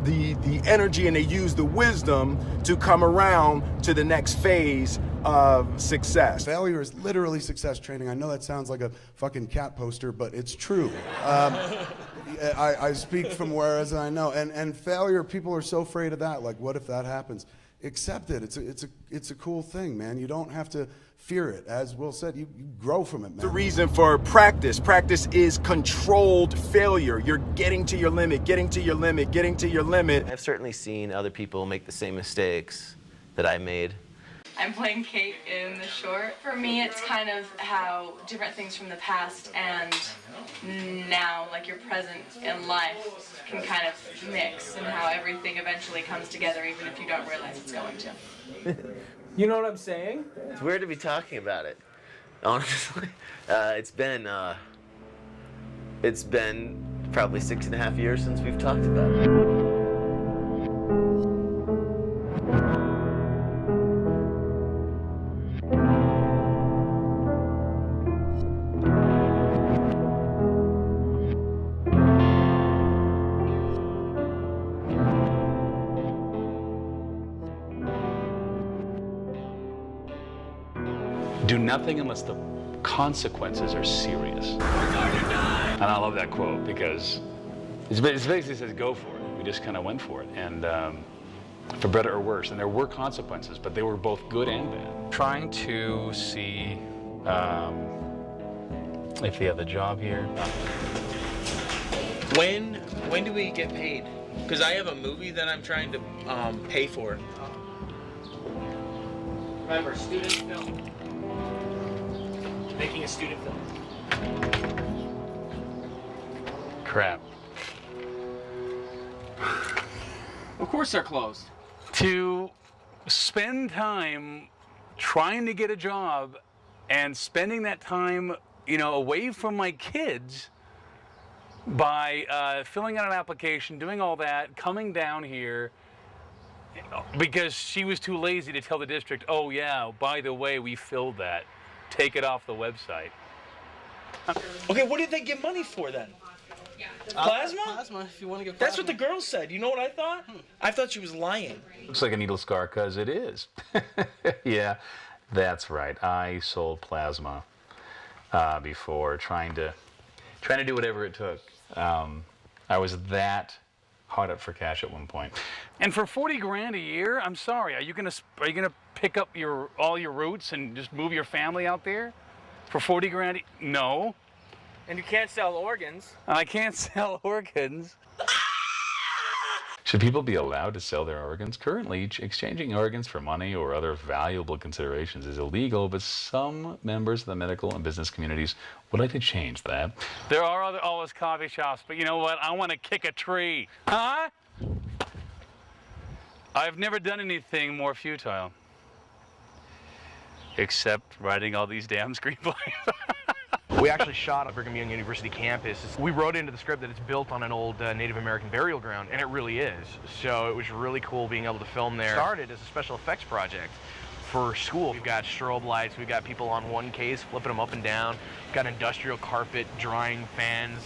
the energy, and they use the wisdom to come around to the next phase of success. Failure is literally success training. I know that sounds like a fucking cat poster, but it's true. I speak from whereas I know. And failure, people are so afraid of that. Like, what if that happens? Accept it. It's a cool thing, man. You don't have to fear it. As Will said, you grow from it, man. The reason for practice. Practice is controlled failure. You're getting to your limit, getting to your limit, getting to your limit. I've certainly seen other people make the same mistakes that I made. I'm playing Kate in the short. For me, it's kind of how different things from the past and now, like your present in life, can kind of mix, and how everything eventually comes together, even if you don't realize it's going to. You know what I'm saying? It's weird to be talking about it. Honestly, it's been probably 6.5 years since we've talked about it. Do nothing unless the consequences are serious. And I love that quote because it basically says go for it. We just kind of went for it, and for better or worse. And there were consequences, but they were both good and bad. Trying to see if they have the job here. When do we get paid? Because I have a movie that I'm trying to pay for. Remember, student film. Making a student film. Crap. Of course they're closed. To spend time trying to get a job and spending that time, away from my kids by filling out an application, doing all that, coming down here because she was too lazy to tell the district, oh yeah, by the way, we filled that. Take it off the website. Okay, what did they get money for then? Plasma? Plasma, if you want to get That's what the girl said. You know what I thought? I thought she was lying. Looks like a needle scar, because it is. Yeah, that's right. I sold plasma before, trying to do whatever it took. I was that hard up for cash at one point. And for 40 grand a year, I'm sorry, are you gonna pick up all your roots and just move your family out there? For 40 grand? No. And you can't sell organs. I can't sell organs. Should people be allowed to sell their organs? Currently, exchanging organs for money or other valuable considerations is illegal, but some members of the medical and business communities would like to change that. There are all those coffee shops, but you know what? I want to kick a tree. Huh? I've never done anything more futile. Except writing all these damn screenplays. We actually shot on Brigham Young University campus. We wrote into the script that it's built on an old Native American burial ground, and it really is. So it was really cool being able to film there. Started as a special effects project for school. We've got strobe lights, we've got people on one case flipping them up and down. We've got industrial carpet, drying fans,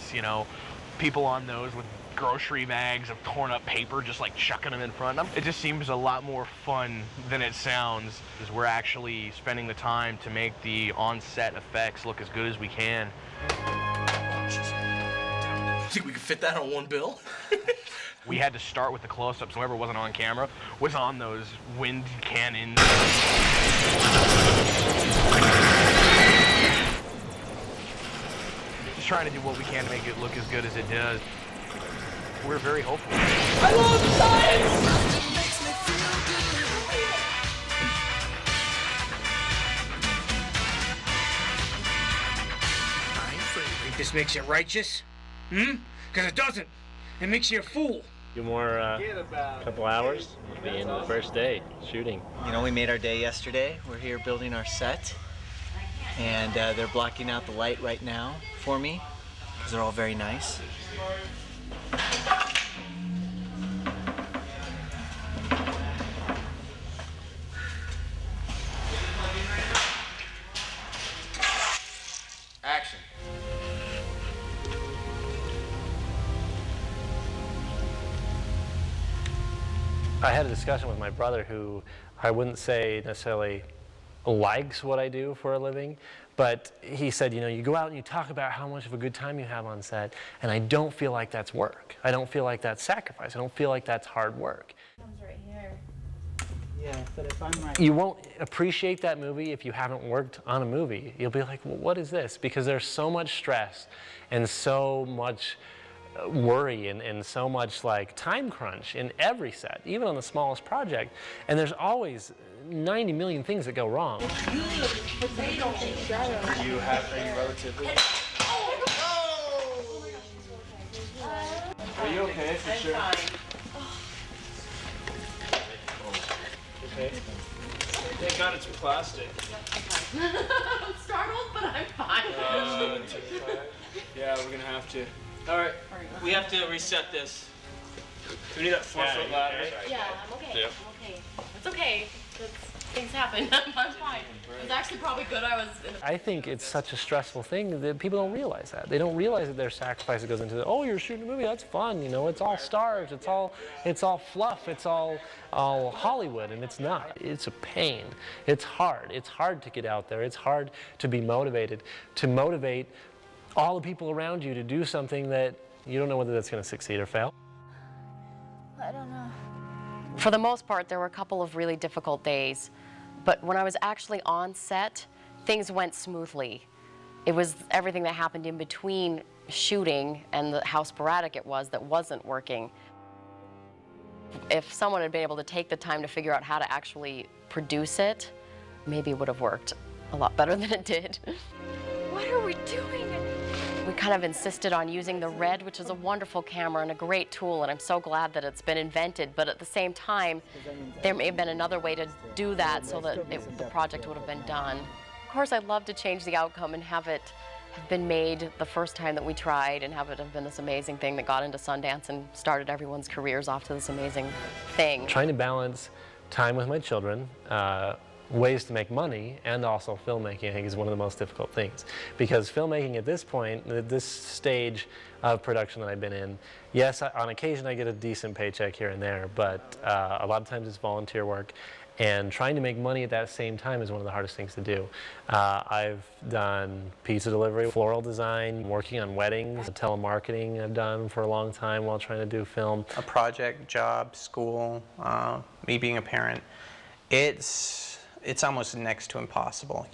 people on those with grocery bags of torn up paper, just like chucking them in front of them. It just seems a lot more fun than it sounds, because we're actually spending the time to make the on-set effects look as good as we can. Think we could fit that on one bill? We had to start with the close-ups. Whoever wasn't on camera was on those wind cannons. Just trying to do what we can to make it look as good as it does. We're very hopeful. I love science! Think this makes you righteous? Because it doesn't. It makes you a fool. Few more couple hours, the end of the first day shooting. We made our day yesterday. We're here building our set, and they're blocking out the light right now for me because they're all very nice. Action. I had a discussion with my brother, who I wouldn't say necessarily likes what I do for a living, but he said, you go out and you talk about how much of a good time you have on set, and I don't feel like that's work. I don't feel like that's sacrifice. I don't feel like that's hard work. Right here. Yeah, but if I'm right. You won't appreciate that movie if you haven't worked on a movie. You'll be like, well, what is this? Because there's so much stress and so much worry and so much like time crunch in every set, even on the smallest project. And there's always 90 million things that go wrong. Are you relatively? Are you okay for sure? Okay. Thank God it's plastic. I'm startled, but I'm fine. Yeah, we're gonna have to. All right, we have to reset this. Do we need that 4-foot ladder? Yeah, I'm okay. Yep. I'm okay. It's okay. Things happen. I'm fine. It was actually probably good I was in I think it's such a stressful thing that people don't realize that. They don't realize that there's sacrifice that goes into it. Oh, you're shooting a movie, that's fun, you know, it's all stars, it's all fluff, it's all Hollywood, and it's not. It's a pain. It's hard. It's hard to get out there. It's hard to be motivated, to motivate all the people around you to do something that you don't know whether that's going to succeed or fail. I don't know. For the most part, there were a couple of really difficult days, but when I was actually on set, things went smoothly. It was everything that happened in between shooting and how sporadic it was that wasn't working. If someone had been able to take the time to figure out how to actually produce it, maybe it would have worked a lot better than it did. What are we doing? We kind of insisted on using the Red, which is a wonderful camera and a great tool, and I'm so glad that it's been invented, but at the same time, there may have been another way to do that so that the project would have been done. Of course, I'd love to change the outcome and have it have been made the first time that we tried and have it have been this amazing thing that got into Sundance and started everyone's careers off to this amazing thing. Trying to balance time with my children, ways to make money, and also filmmaking, I think, is one of the most difficult things. Because filmmaking at this point, at this stage of production that I've been in, yes, on occasion I get a decent paycheck here and there, but a lot of times it's volunteer work. And trying to make money at that same time is one of the hardest things to do. I've done pizza delivery, floral design, working on weddings, telemarketing I've done for a long time while trying to do film. A project, job, school, me being a parent, it's almost next to impossible.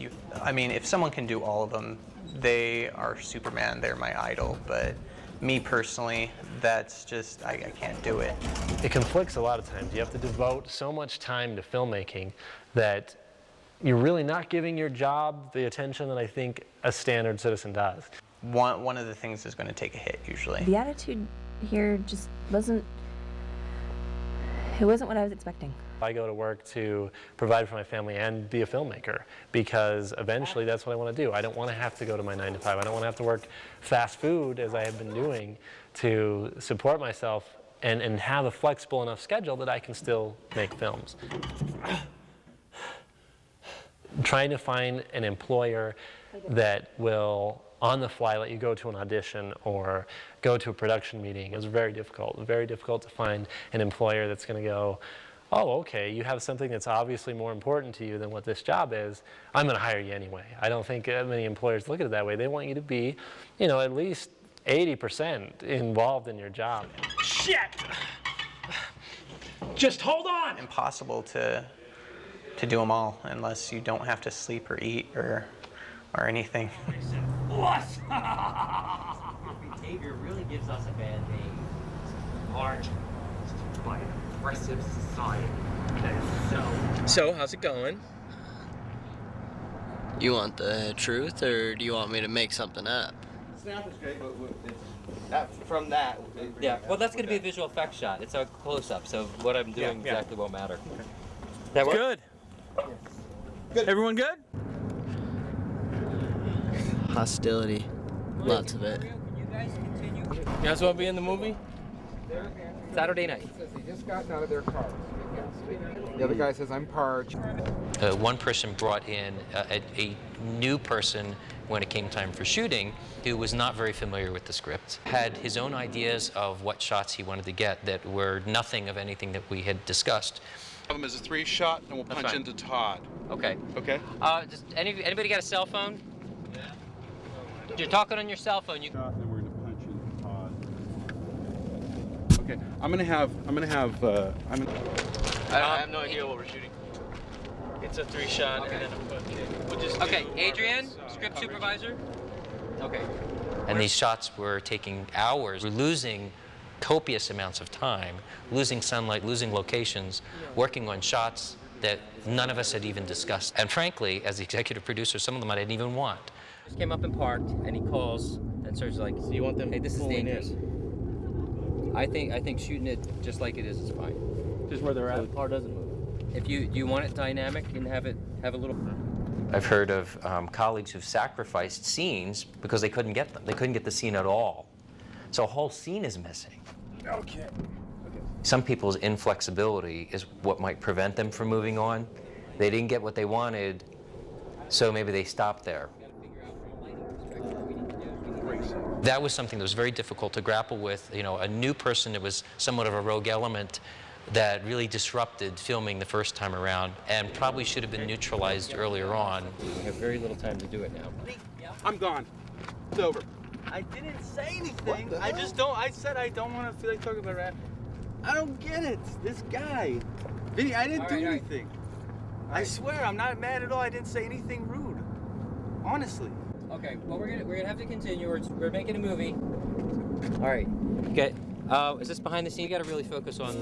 I mean, if someone can do all of them, they are Superman, they're my idol, but me personally, that's just, I can't do it. It conflicts a lot of times. You have to devote so much time to filmmaking that you're really not giving your job the attention that I think a standard citizen does. One of the things is going to take a hit, usually. The attitude here just wasn't what I was expecting. I go to work to provide for my family and be a filmmaker because eventually that's what I want to do. I don't want to have to go to my 9 to 5. I don't want to have to work fast food as I have been doing to support myself and have a flexible enough schedule that I can still make films. Trying to find an employer that will on the fly let you go to an audition or go to a production meeting is very difficult. Very difficult to find an employer that's going to go, oh, okay, you have something that's obviously more important to you than what this job is. I'm going to hire you anyway. I don't think many employers look at it that way. They want you to be, you know, at least 80% involved in your job. Shit! Just hold on! Impossible to do them all unless you don't have to sleep or eat or anything. What? Behavior really gives us a bad name. Large by an oppressive society. So, how's it going? You want the truth, or do you want me to make something up? Snap is great, but from that. Yeah, well, that's going to be a visual effects shot. It's a close-up, so what I'm doing exactly won't matter. Okay. That work? Good. Good. Everyone good? Hostility. Lots of it. You guys want to be in the movie? Saturday night. They just gotten out of their cars. The other guy says, I'm parched. One person brought in a new person when it came time for shooting who was not very familiar with the script, had his own ideas of what shots he wanted to get that were nothing of anything that we had discussed. Them as a 3-shot, and we'll punch into Todd. Okay. Okay. Just anybody got a cell phone? Yeah. You're talking on your cell phone. You. Then we're gonna punch into Todd. Okay. I'm gonna have. I have no idea what we're shooting. It's a 3-shot, and then we'll just. Okay, Adrian, script supervisor. Okay. And these shots were taking hours. We're losing copious amounts of time, losing sunlight, losing locations, working on shots that none of us had even discussed. And frankly, as the executive producer, some of them I didn't even want. Just came up and parked, and he calls, and Serge's like, "So you want them? Hey, this is dangerous." I think shooting it just like it is fine. Just where they're at. So the car doesn't move. If you want it dynamic and have a little. I've heard of colleagues who've sacrificed scenes because they couldn't get them. They couldn't get the scene at all. So a whole scene is missing. Okay. Some people's inflexibility is what might prevent them from moving on. They didn't get what they wanted, so maybe they stopped there. That was something that was very difficult to grapple with. You know, a new person that was somewhat of a rogue element that really disrupted filming the first time around and probably should have been neutralized earlier on. We have very little time to do it now. I'm gone. It's over. I didn't say anything. I just don't. I said I don't want to feel like talking about rap. I don't get it. This guy, Vinny. I didn't do anything. I swear, I'm not mad at all. I didn't say anything rude. Honestly. Okay. Well, we're gonna have to continue. We're making a movie. All right. Okay. Is this behind the scene? You got to really focus on.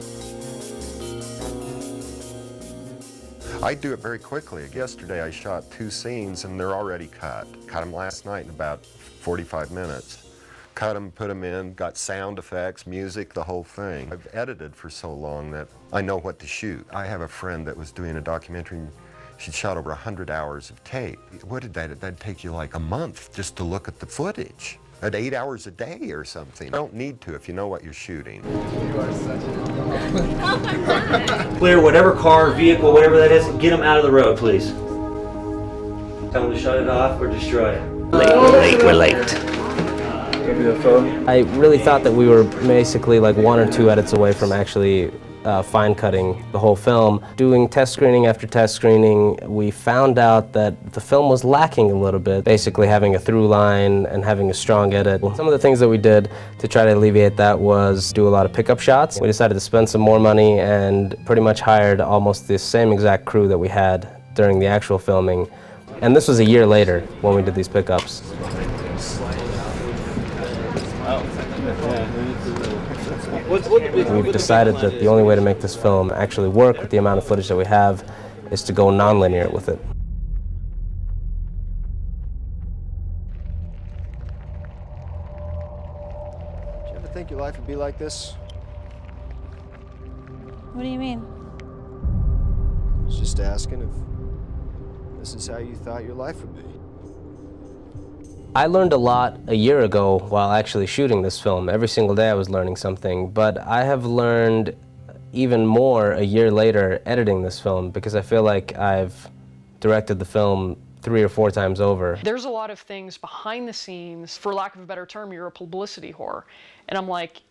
I do it very quickly. Yesterday I shot 2 scenes and they're already cut. Cut them last night in about 45 minutes. Cut them, put them in, got sound effects, music, the whole thing. I've edited for so long that I know what to shoot. I have a friend that was doing a documentary. She shot over 100 hours of tape. What did that'd take you like a month just to look at the footage. At 8 hours a day or something. You don't need to if you know what you're shooting. You are such Clear whatever car, vehicle, whatever that is, get them out of the road, please. Tell them to shut it off or destroy it. We're late. I really thought that we were basically like 1 or 2 edits away from actually fine cutting the whole film. Doing test screening after test screening, we found out that the film was lacking a little bit, basically having a through line and having a strong edit. Some of the things that we did to try to alleviate that was do a lot of pickup shots. We decided to spend some more money and pretty much hired almost the same exact crew that we had during the actual filming. And this was a year later when we did these pickups. We've decided that the only way to make this film actually work with the amount of footage that we have is to go non-linear with it. Did you ever think your life would be like this? What do you mean? I was just asking if this is how you thought your life would be. I learned a lot a year ago while actually shooting this film. Every single day I was learning something, but I have learned even more a year later editing this film because I feel like I've directed the film 3 or 4 times over. There's a lot of things behind the scenes, for lack of a better term, you're a publicity whore. And I'm like,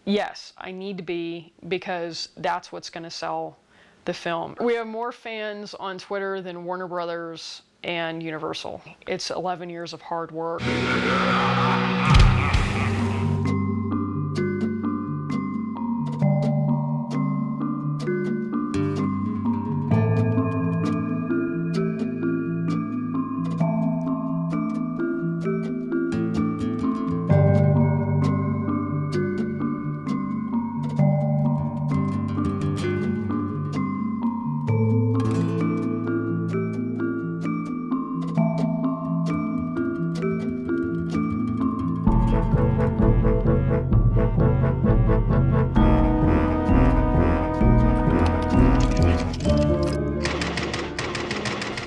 yes, I need to be because that's what's going to sell the film. We have more fans on Twitter than Warner Brothers and Universal. It's 11 years of hard work.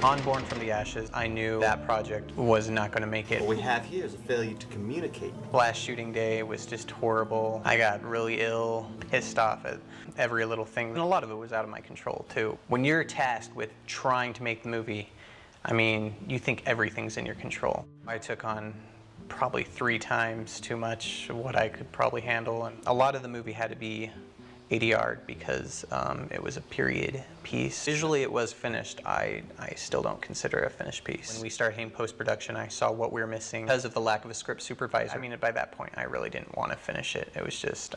On Born from the Ashes, I knew that project was not going to make it. What we have here is a failure to communicate. Last shooting day was just horrible. I got really ill, pissed off at every little thing, and a lot of it was out of my control too. When you're tasked with trying to make the movie, I mean, you think everything's in your control. I took on probably 3 times too much what I could probably handle, and a lot of the movie had to be ADR'd because it was a period piece. Visually it was finished. I still don't consider it a finished piece. When we started in post-production, I saw what we were missing because of the lack of a script supervisor. I mean, by that point, I really didn't want to finish it. It was just...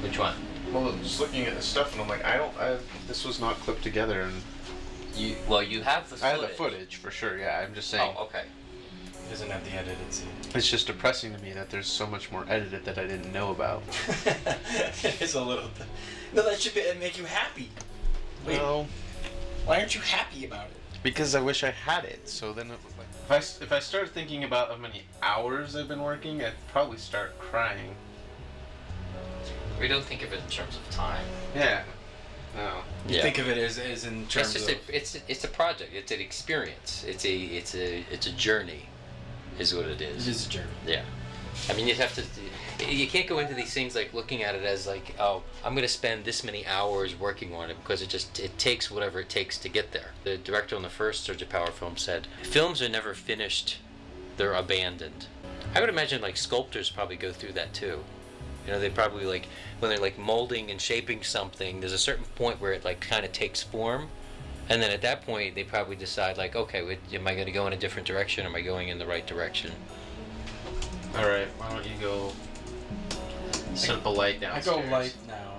Which one? Well, just looking at the stuff, and I'm like, this was not clipped together, and you have the footage. I have the footage for sure. Yeah, I'm just saying. Oh, okay. Doesn't have the edited scene. It's just depressing to me that there's so much more edited that I didn't know about. It's a little. No, that should make you happy. Wait, well, why aren't you happy about it? Because I wish I had it. So then, if I start thinking about how many hours I've been working, I'd probably start crying. We don't think of it in terms of time. Yeah. No. You think of it as in terms of. It's a project. It's an experience. It's a journey, is what it is. It is a journey. Yeah. I mean, you can't go into these things like looking at it as like, oh, I'm going to spend this many hours working on it, because it takes whatever it takes to get there. The director on the first Surge of Power film said, films are never finished, they're abandoned. I would imagine like sculptors probably go through that too. You know, they probably like, when they're like molding and shaping something, there's a certain point where it like kind of takes form. And then at that point, they probably decide like, okay, am I going to go in a different direction? Or am I going in the right direction? All right, why don't you go set up a light downstairs? I go light now.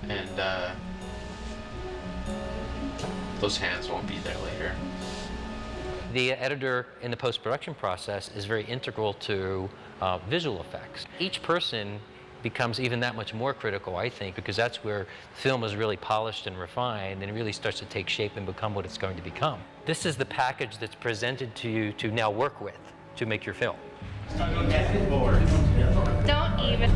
And those hands won't be there later. The editor in the post-production process is very integral to visual effects. Each person becomes even that much more critical, I think, because that's where film is really polished and refined, and it really starts to take shape and become what it's going to become. This is the package that's presented to you to now work with to make your film. Don't even.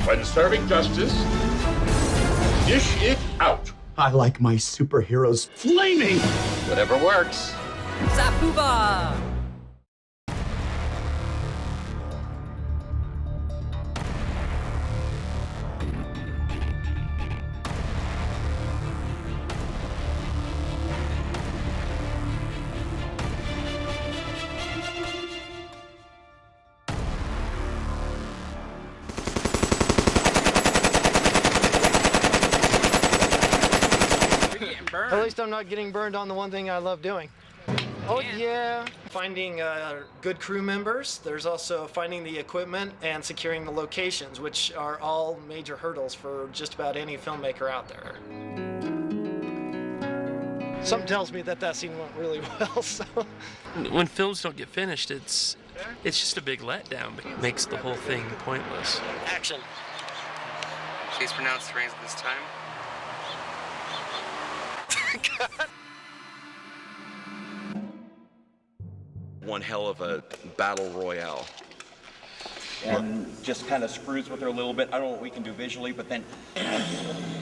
By disturbing justice, dish it out. I like my superheroes flaming. Whatever works. Zapuba! At least I'm not getting burned on the one thing I love doing. Oh yeah. Finding good crew members. There's also finding the equipment and securing the locations, which are all major hurdles for just about any filmmaker out there. Something tells me that scene went really well, so. When films don't get finished, it's just a big letdown. It makes the whole thing pointless. Action. She's pronounced rings this time. One hell of a battle royale. And just kind of screws with her a little bit. I don't know what we can do visually, but then,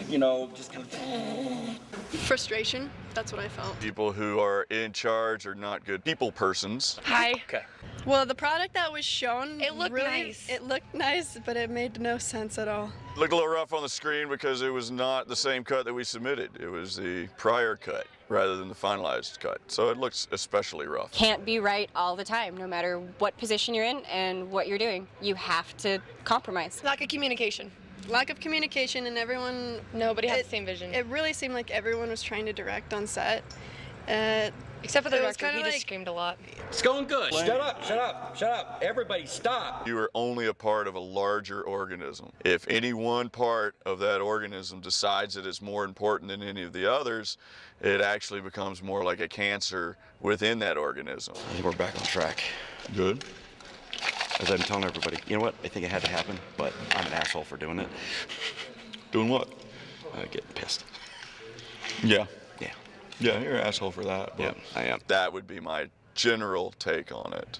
you know, just kind of... Frustration, that's what I felt. People who are in charge are not good people persons. Hi. Okay. Well, the product that was shown, It looked nice. It looked nice, but it made no sense at all. Looked a little rough on the screen because it was not the same cut that we submitted. It was the prior cut rather than the finalized cut. So it looks especially rough. Can't be right all the time, no matter what position you're in and what you're doing. You have to compromise. Lack of communication. Lack of communication, and everyone... Nobody had the same vision. It really seemed like everyone was trying to direct on set. Except for the director, he like, just screamed a lot. It's going good. Shut up, shut up, shut up. Everybody stop. You are only a part of a larger organism. If any one part of that organism decides that it's more important than any of the others, it actually becomes more like a cancer within that organism. I think we're back on track. Good. As I'm telling everybody, you know what? I think it had to happen, but I'm an asshole for doing it. Doing what? Getting pissed. Yeah. Yeah. Yeah, you're an asshole for that. But yeah, I am. That would be my general take on it.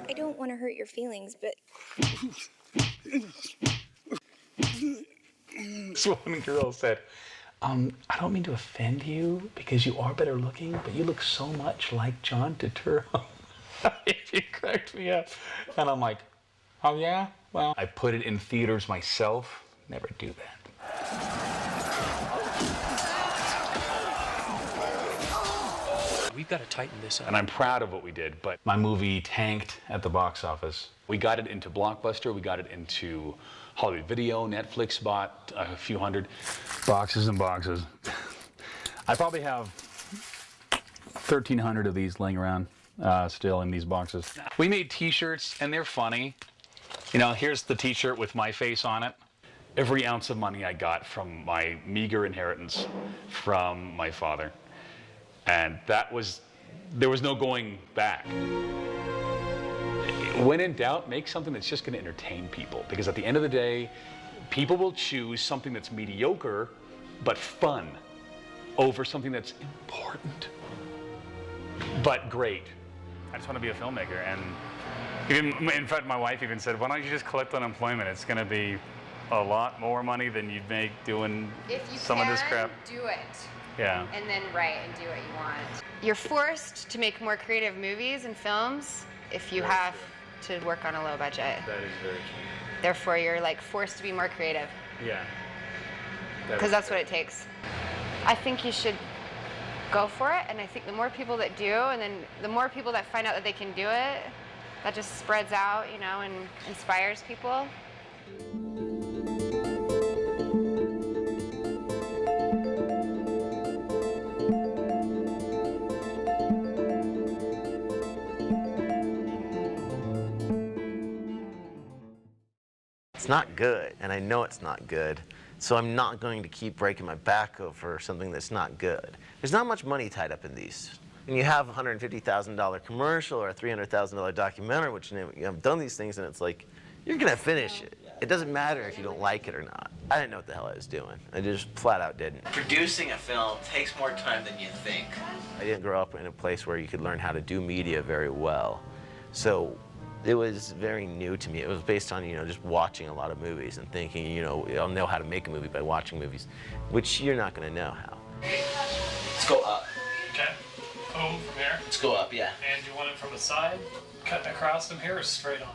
I don't want to hurt your feelings, but... So one girl said, I don't mean to offend you because you are better looking, but you look so much like John Turturro. It cracked me up. And I'm like, oh yeah? Well, I put it in theaters myself. Never do that. We we've got to tighten this up. And I'm proud of what we did, but my movie tanked at the box office. We got it into Blockbuster, we got it into Hollywood Video, Netflix bought a few hundred boxes and boxes. I probably have 1,300 of these laying around still in these boxes. We made t-shirts and they're funny. You know, here's the t-shirt with my face on it. Every ounce of money I got from my meager inheritance from my father. And there was no going back. When in doubt, make something that's just going to entertain people. Because at the end of the day, people will choose something that's mediocre but fun over something that's important but great. I just want to be a filmmaker. And even, in fact, my wife even said, why don't you just collect unemployment? It's going to be a lot more money than you'd make doing some of this crap. Do it. Yeah. And then write and do what you want. You're forced to make more creative movies and films if you have to work on a low budget. That is very true. Therefore, you're like forced to be more creative. Yeah. Because that's what it takes. I think you should go for it, and I think the more people that do, and then the more people that find out that they can do it, that just spreads out, you know, and inspires people. It's not good, and I know it's not good, so I'm not going to keep breaking my back over something that's not good. There's not much money tied up in these. When you have a $150,000 commercial or a $300,000 documentary, which you have done these things, and it's like, you're gonna finish it. It doesn't matter if you don't like it or not. I didn't know what the hell I was doing. I just flat out didn't. Producing a film takes more time than you think. I didn't grow up in a place where you could learn how to do media very well. So it was very new to me. It was based on, just watching a lot of movies and thinking, I'll know how to make a movie by watching movies, which you're not gonna know how. Let's go up. Okay. Oh, from here? Let's go up, yeah. And you want it from the side, cutting across from here, or straight on?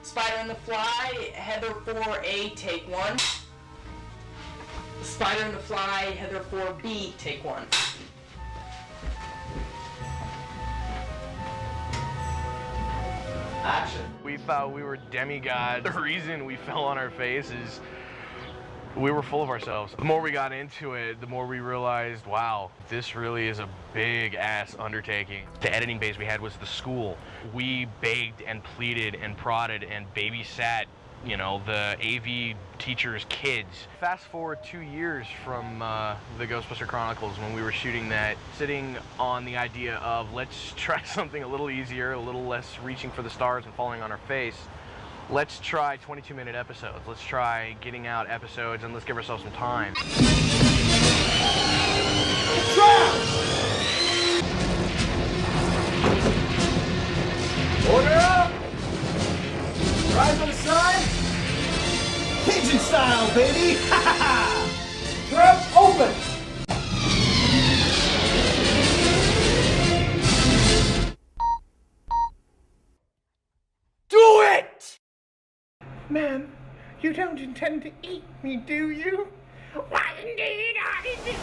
Spider in the Fly, Heather 4A, take one. Spider in the Fly, Heather 4B, take one. Action. We thought we were demigods. The reason we fell on our face is we were full of ourselves. The more we got into it, the more we realized, wow, this really is a big-ass undertaking. The editing base we had was the school. We begged and pleaded and prodded and babysat, the AV teachers' kids. Fast forward 2 years from the Ghostbuster Chronicles when we were shooting that, sitting on the idea of let's try something a little easier, a little less reaching for the stars and falling on our face. Let's try 22-minute episodes. Let's try getting out episodes and let's give ourselves some time. Order up! Rise on the side! Cajun style, baby! Ha ha ha! Trap open! Do it! Man, you don't intend to eat me, do you? Why, indeed I do!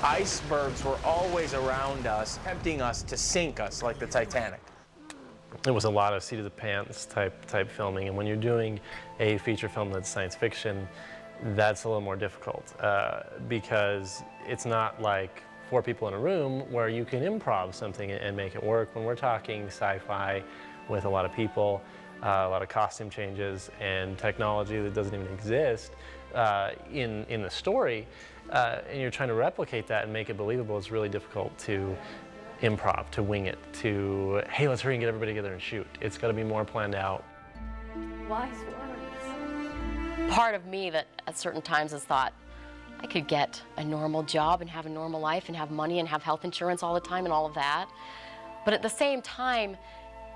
Icebergs were always around us, tempting us to sink us like the Titanic. It was a lot of seat of the pants type filming, and when you're doing a feature film that's science fiction, that's a little more difficult because it's not like 4 people in a room where you can improv something and make it work. When we're talking sci-fi with a lot of people, a lot of costume changes and technology that doesn't even exist in the story, and you're trying to replicate that and make it believable, it's really difficult to improv, to wing it, to, hey, let's hurry and get everybody together and shoot. It's got to be more planned out. Wise words. Part of me that at certain times has thought, I could get a normal job and have a normal life and have money and have health insurance all the time and all of that. But at the same time,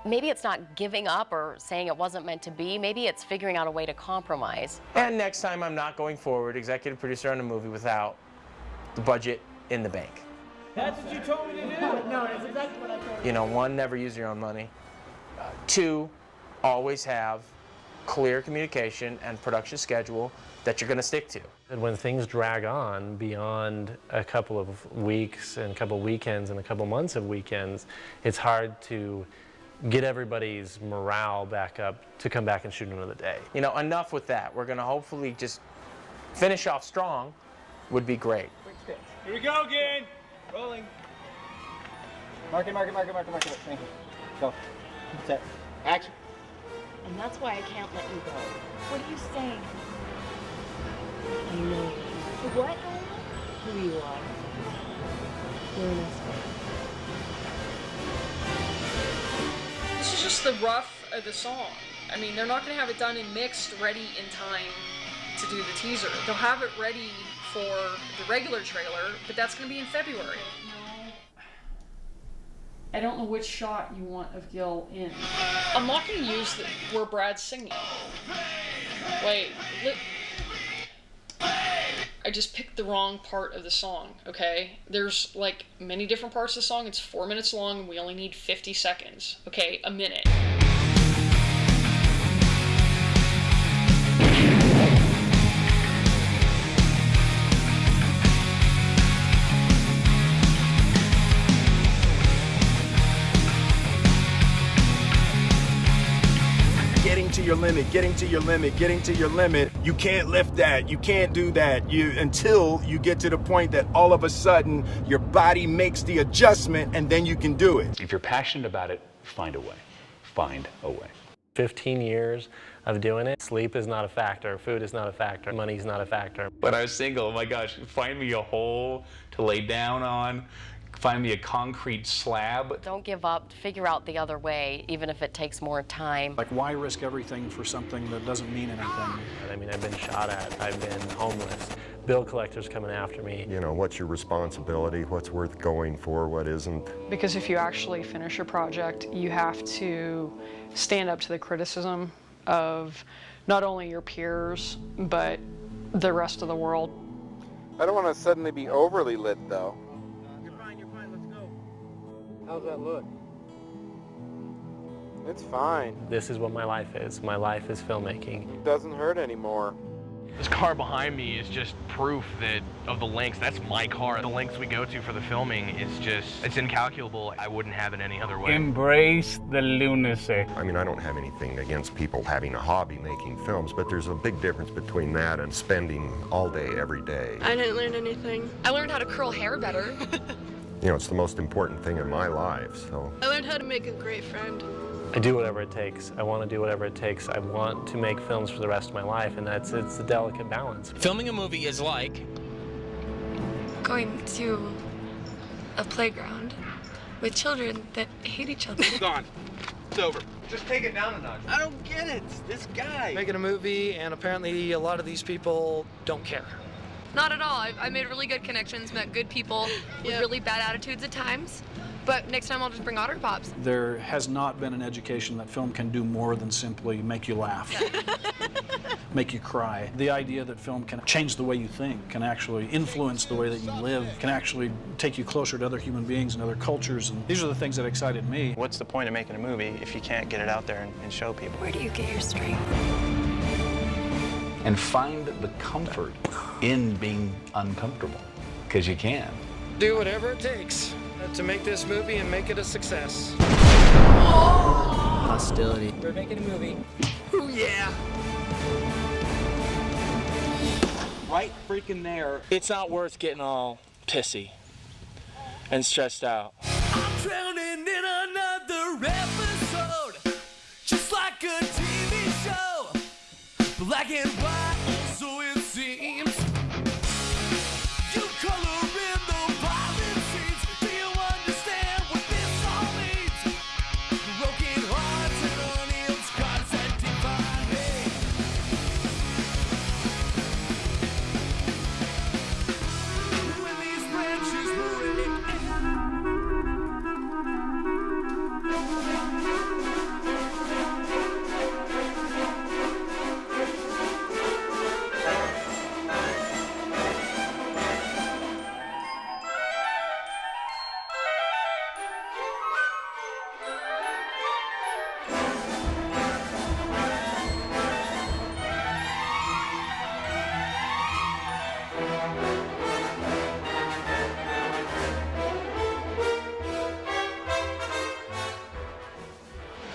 maybe it's not giving up or saying it wasn't meant to be. Maybe it's figuring out a way to compromise. And next time I'm not going forward, executive producer on a movie without the budget in the bank. That's what you told me to do. No, that's exactly what I told you. 1, never use your own money. 2, always have clear communication and production schedule that you're going to stick to. And when things drag on beyond a couple of weeks and a couple of weekends and a couple months of weekends, it's hard to get everybody's morale back up to come back and shoot another day. You know, enough with that. We're going to hopefully just finish off strong would be great. Here we go again. Rolling. Mark it. Thank you. Go. Set. Action. And that's why I can't let you go. What are you saying? I know what? Who you are. You're an expert. This is just the rough of the song. I mean, they're not going to have it done and mixed ready in time to do the teaser. They'll have it ready for the regular trailer, but that's going to be in February. I don't know which shot you want of Gil in. I'm not going to use where Brad's singing. Wait. I just picked the wrong part of the song, okay? There's like many different parts of the song. It's 4 minutes long and we only need 50 seconds. Okay, a minute. Getting to your limit. You can't lift that. You can't do that. Until you get to the point that all of a sudden your body makes the adjustment and then you can do it. If you're passionate about it, find a way. Find a way. 15 years of doing it. Sleep is not a factor. Food is not a factor. Money's not a factor. When I was single, oh my gosh, find me a hole to lay down on. Find me a concrete slab. Don't give up. Figure out the other way, even if it takes more time. Like, why risk everything for something that doesn't mean anything? I mean, I've been shot at. I've been homeless. Bill collectors coming after me. You know, what's your responsibility? What's worth going for? What isn't? Because if you actually finish a project, you have to stand up to the criticism of not only your peers, but the rest of the world. I don't want to suddenly be overly lit, though. How's that look? It's fine. This is what my life is. My life is filmmaking. It doesn't hurt anymore. This car behind me is just proof of the lengths. That's my car. The lengths we go to for the filming is it's incalculable. I wouldn't have it any other way. Embrace the lunacy. I mean, I don't have anything against people having a hobby making films, but there's a big difference between that and spending all day, every day. I didn't learn anything. I learned how to curl hair better. You know, it's the most important thing in my life, so. I learned how to make a great friend. I do whatever it takes. I want to do whatever it takes. I want to make films for the rest of my life, and it's a delicate balance. Filming a movie is like Going to a playground with children that hate each other. Gone. It's over. Just take it down a notch. I don't get it. This guy. Making a movie, and apparently a lot of these people don't care. Not at all. I made really good connections, met good people with really bad attitudes at times. But next time I'll just bring Otter Pops. There has not been an education that film can do more than simply make you laugh, make you cry. The idea that film can change the way you think, can actually influence the way that you live, can actually take you closer to other human beings and other cultures. And these are the things that excited me. What's the point of making a movie if you can't get it out there and show people? Where do you get your strength? And find the comfort in being uncomfortable, because you can. Do whatever it takes to make this movie and make it a success. Hostility. We're making a movie. Ooh, yeah. Right freaking there. it's not worth getting all pissy and stressed out. Drowning in another episode, just like a TV show, black and white, so it seems. You color in the violent scenes. Do you understand what this all means? Broken hearts and unhealed scars that define me. When these branches break.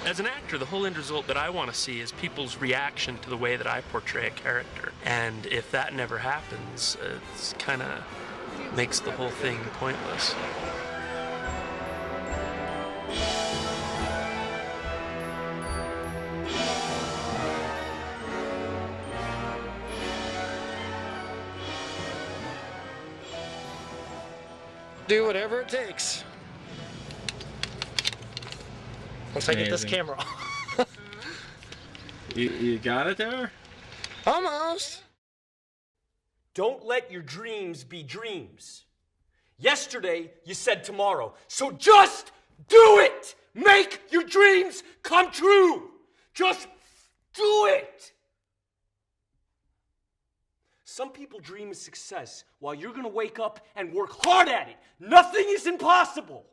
As an actor, the whole end result that I want to see is people's reaction to the way that I portray a character. And if that never happens, it's kind of makes the whole thing pointless. Do whatever it takes. Once I get this Amazing. camera off. You got it there? Almost. Don't let your dreams be dreams. Yesterday, you said tomorrow. So just do it! Make your dreams come true! Just do it! Some people dream of success while you're gonna wake up and work hard at it. Nothing is impossible.